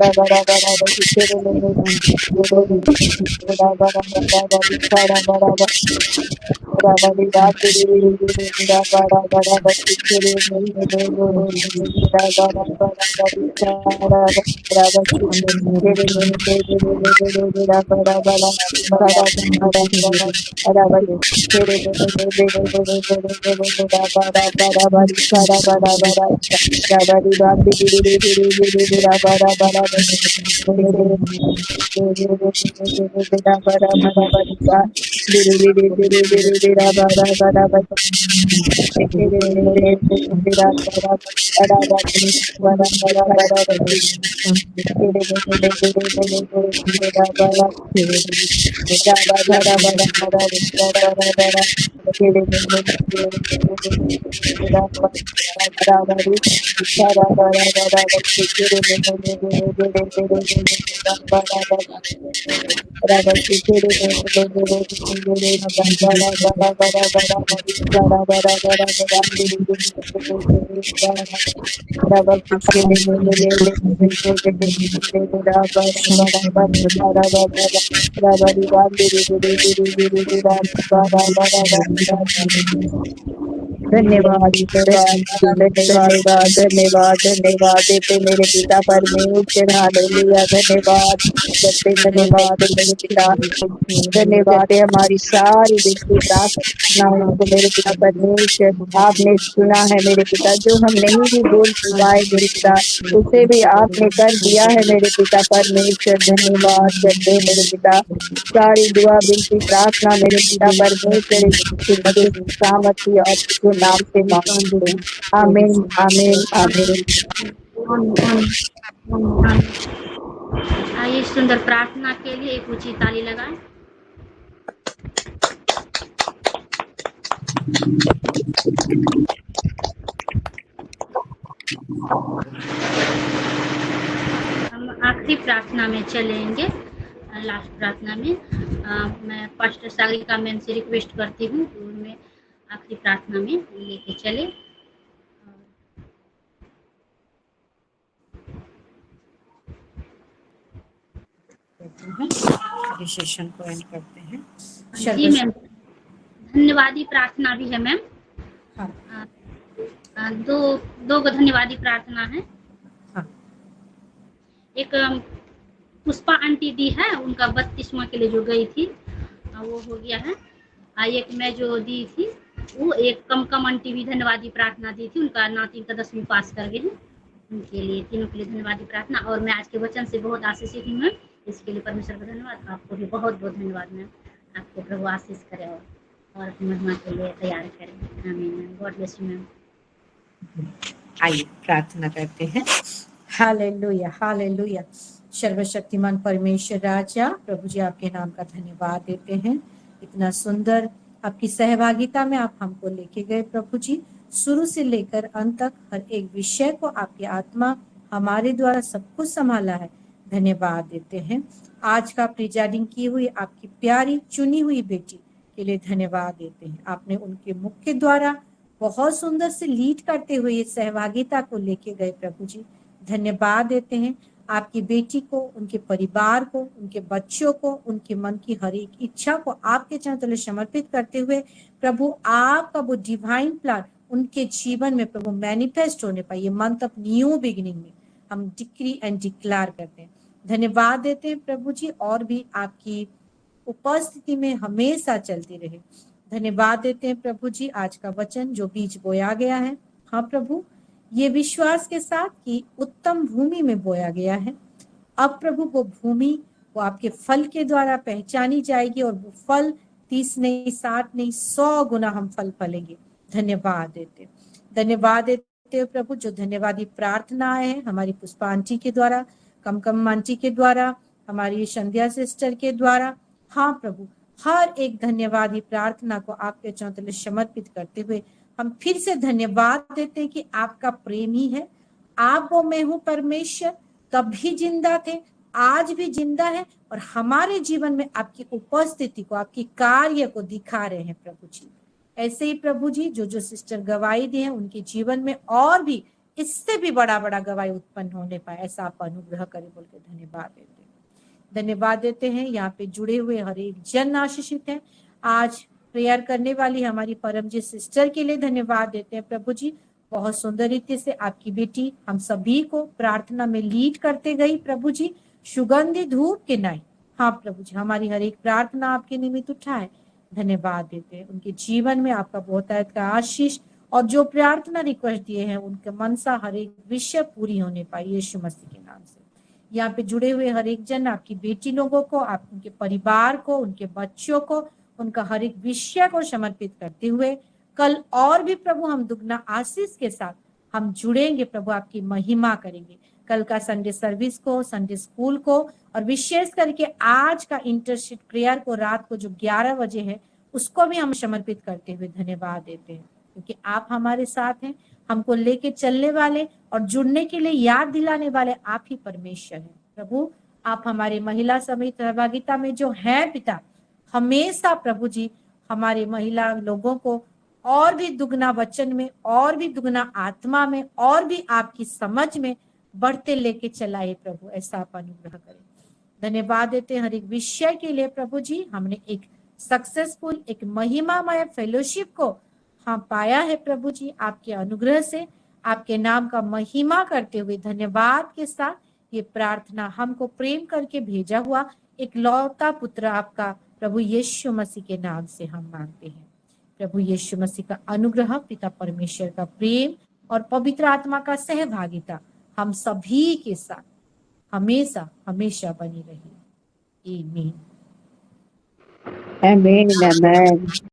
bari kara bara bara bari bari धन्यवाद धन्यवाद धन्यवाद धन्यवाद धन्यवाद देते मेरे पिता परमेश्वर, hallelujah. धन्यवाद करते, धन्यवाद मेरे पिता, धन्यवाद है हमारी सारी विनती प्रार्थनाओं को मेरे पिता परमेश्वर आपने सुना है मेरे पिता। जो हम नहीं भी बोल पाए मेरे पिता, उसे भी आपने कर दिया है मेरे पिता परमेश्वर। धन्यवाद करते मेरे पिता, सारी दुआ विनती प्रार्थना मेरे पिता परमेश्वर के मधुर सामर्थ्य और जो नाम से मांगते हैं। आमीन आमीन आमीन। आइए सुंदर प्रार्थना के लिए एक ऊंची ताली लगाएं। हम आखिरी प्रार्थना में चलेंगे। लास्ट प्रार्थना में मैं पास्टर सागरिका मैम से रिक्वेस्ट करती हूँ कि उनमें आखिरी प्रार्थना में लेके चले। सेशन को एंड करते हैं। जी मैम, धन्यवादी प्रार्थना भी है मैम। हाँ। दो धन्यवादी प्रार्थना है। हाँ। एक पुष्पा आंटी दी है, उनका 32वां के लिए जो गई थी वो हो गया है। एक मैं जो दी थी वो एक कम आंटी भी धन्यवादी प्रार्थना दी थी, उनका नाती का 10वीं पास कर गए हैं। उनके लिए तीनों के लिए धन्यवादी प्रार्थना। और मैं आज के वचन से बहुत आशीषित हूँ मैम, इसके लिए परमेश्वर का धन्यवाद। आपको भी बहुत बहुत धन्यवाद मैम। आपको प्रभु आशीष करे और अपनी महिमा के लिए तैयार करें। आमीन ma'am. God bless you ma'am. आइए प्रार्थना करते हैं। Hallelujah hallelujah. सर्वशक्तिमान परमेश्वर राजा प्रभु जी, आपके नाम का धन्यवाद देते हैं। इतना सुंदर आपकी सहभागिता में आप हमको लेके गए प्रभु जी। शुरू से लेकर अंत तक हर एक विषय को आपकी आत्मा हमारे द्वारा सब कुछ संभाला है। धन्यवाद देते हैं। आज का प्रिजाइडिंग की हुई आपकी प्यारी चुनी हुई बेटी के लिए धन्यवाद देते हैं। आपने उनके मुख के द्वारा बहुत सुंदर से लीड करते हुए ये सहभागिता को लेके गए प्रभु जी। धन्यवाद देते हैं आपकी बेटी को, उनके परिवार को, उनके बच्चों को, उनके मन की हर एक इच्छा को आपके चरणों तले समर्पित करते हुए प्रभु आपका वो डिवाइन प्लान उनके जीवन में प्रभु मैनिफेस्ट होने पाए। ये मंथ ऑफ न्यू बिगिनिंग में हम डिक्री एंड डिक्लेयर करते हैं। धन्यवाद देते हैं प्रभु जी, और भी आपकी उपस्थिति में हमेशा चलती रहे। धन्यवाद देते हैं प्रभु जी, आज का वचन जो बीज बोया गया है, हाँ प्रभु, ये विश्वास के साथ कि उत्तम भूमि में बोया गया है। अब प्रभु वो भूमि वो आपके फल के द्वारा पहचानी जाएगी और वो फल 30 नहीं 60 नहीं 100 गुना हम फल फलेंगे। धन्यवाद देते हो प्रभु। जो धन्यवादी प्रार्थना है हमारी पुष्पा आंटी के द्वारा, कम आंटी के द्वारा, हमारी संध्या सिस्टर के द्वारा, हाँ प्रभु, हर एक धन्यवादी प्रार्थना को आपके चरणों तले समर्पित करते हुए हम फिर से धन्यवाद देते हैं कि आपका प्रेम ही है। आप वो मैं हूँ परमेश्वर, तभी जिंदा थे, आज भी जिंदा है और हमारे जीवन में आपकी उपस्थिति को, आपकी कार्य को दिखा रहे हैं प्रभु जी। ऐसे ही प्रभु जी जो सिस्टर गवाही दी है उनके जीवन में और भी इससे भी बड़ा गवाही उत्पन्न होने पाए, ऐसा आप अनुग्रह करें बोल के धन्यवाद देते हैं। यहाँ पे जुड़े हुए हर एक जन आशीषित है। आज प्रेयर करने वाली हमारी परमजीत सिस्टर के लिए धन्यवाद देते हैं प्रभु जी। बहुत सुंदर रीति से आपकी बेटी हम सभी को प्रार्थना में लीड करते गई प्रभु जी, सुगंधित धूप के नाई। हाँ प्रभु जी, हमारी हर एक प्रार्थना आपके निमित्त उठाए। धन्यवाद देते हैं उनके जीवन में आपका बहुतायत का आशीष, और जो प्रार्थना रिक्वेस्ट दिए हैं उनके मनसा हर एक विषय पूरी होने पाए यीशु मसीह के नाम से। यहाँ पे जुड़े हुए हर एक जन, आपकी बेटी लोगों को, आप उनके परिवार को, उनके बच्चों को, उनका हर एक विषय को समर्पित करते हुए कल और भी प्रभु हम दुगना आशीष के साथ हम जुड़ेंगे प्रभु, आपकी महिमा करेंगे। कल का संडे सर्विस को, संडे स्कूल को, और विशेष करके आज का इंटरसीड प्रेयर को रात को जो 11 बजे है उसको भी हम समर्पित करते हुए धन्यवाद देते हैं, क्योंकि आप हमारे साथ हैं। हमको लेके चलने वाले और जुड़ने के लिए याद दिलाने वाले आप ही परमेश्वर हैं प्रभु। आप हमारे महिला समिति सहभागिता में जो है पिता, हमेशा प्रभु जी हमारे महिला लोगों को और भी दुगना वचन में, और भी दुगना आत्मा में, और भी आपकी समझ में बढ़ते लेके चलाए प्रभु, ऐसा आप अनुग्रह करें। धन्यवाद देते हैं हर एक विषय के लिए प्रभु जी। हमने एक सक्सेसफुल, एक महिमामय फेलोशिप को हम पाया है प्रभु जी, आपके अनुग्रह से। आपके नाम का महिमा करते हुए धन्यवाद के साथ ये प्रार्थना हमको प्रेम करके भेजा हुआ एक लौता पुत्र आपका प्रभु यीशु मसीह के नाम से हम मांगते हैं। प्रभु यीशु मसीह का अनुग्रह, पिता परमेश्वर का प्रेम और पवित्र आत्मा का सहभागिता हम सभी के साथ हमेशा हमेशा बनी रही। आमीन। आमीन। आमीन।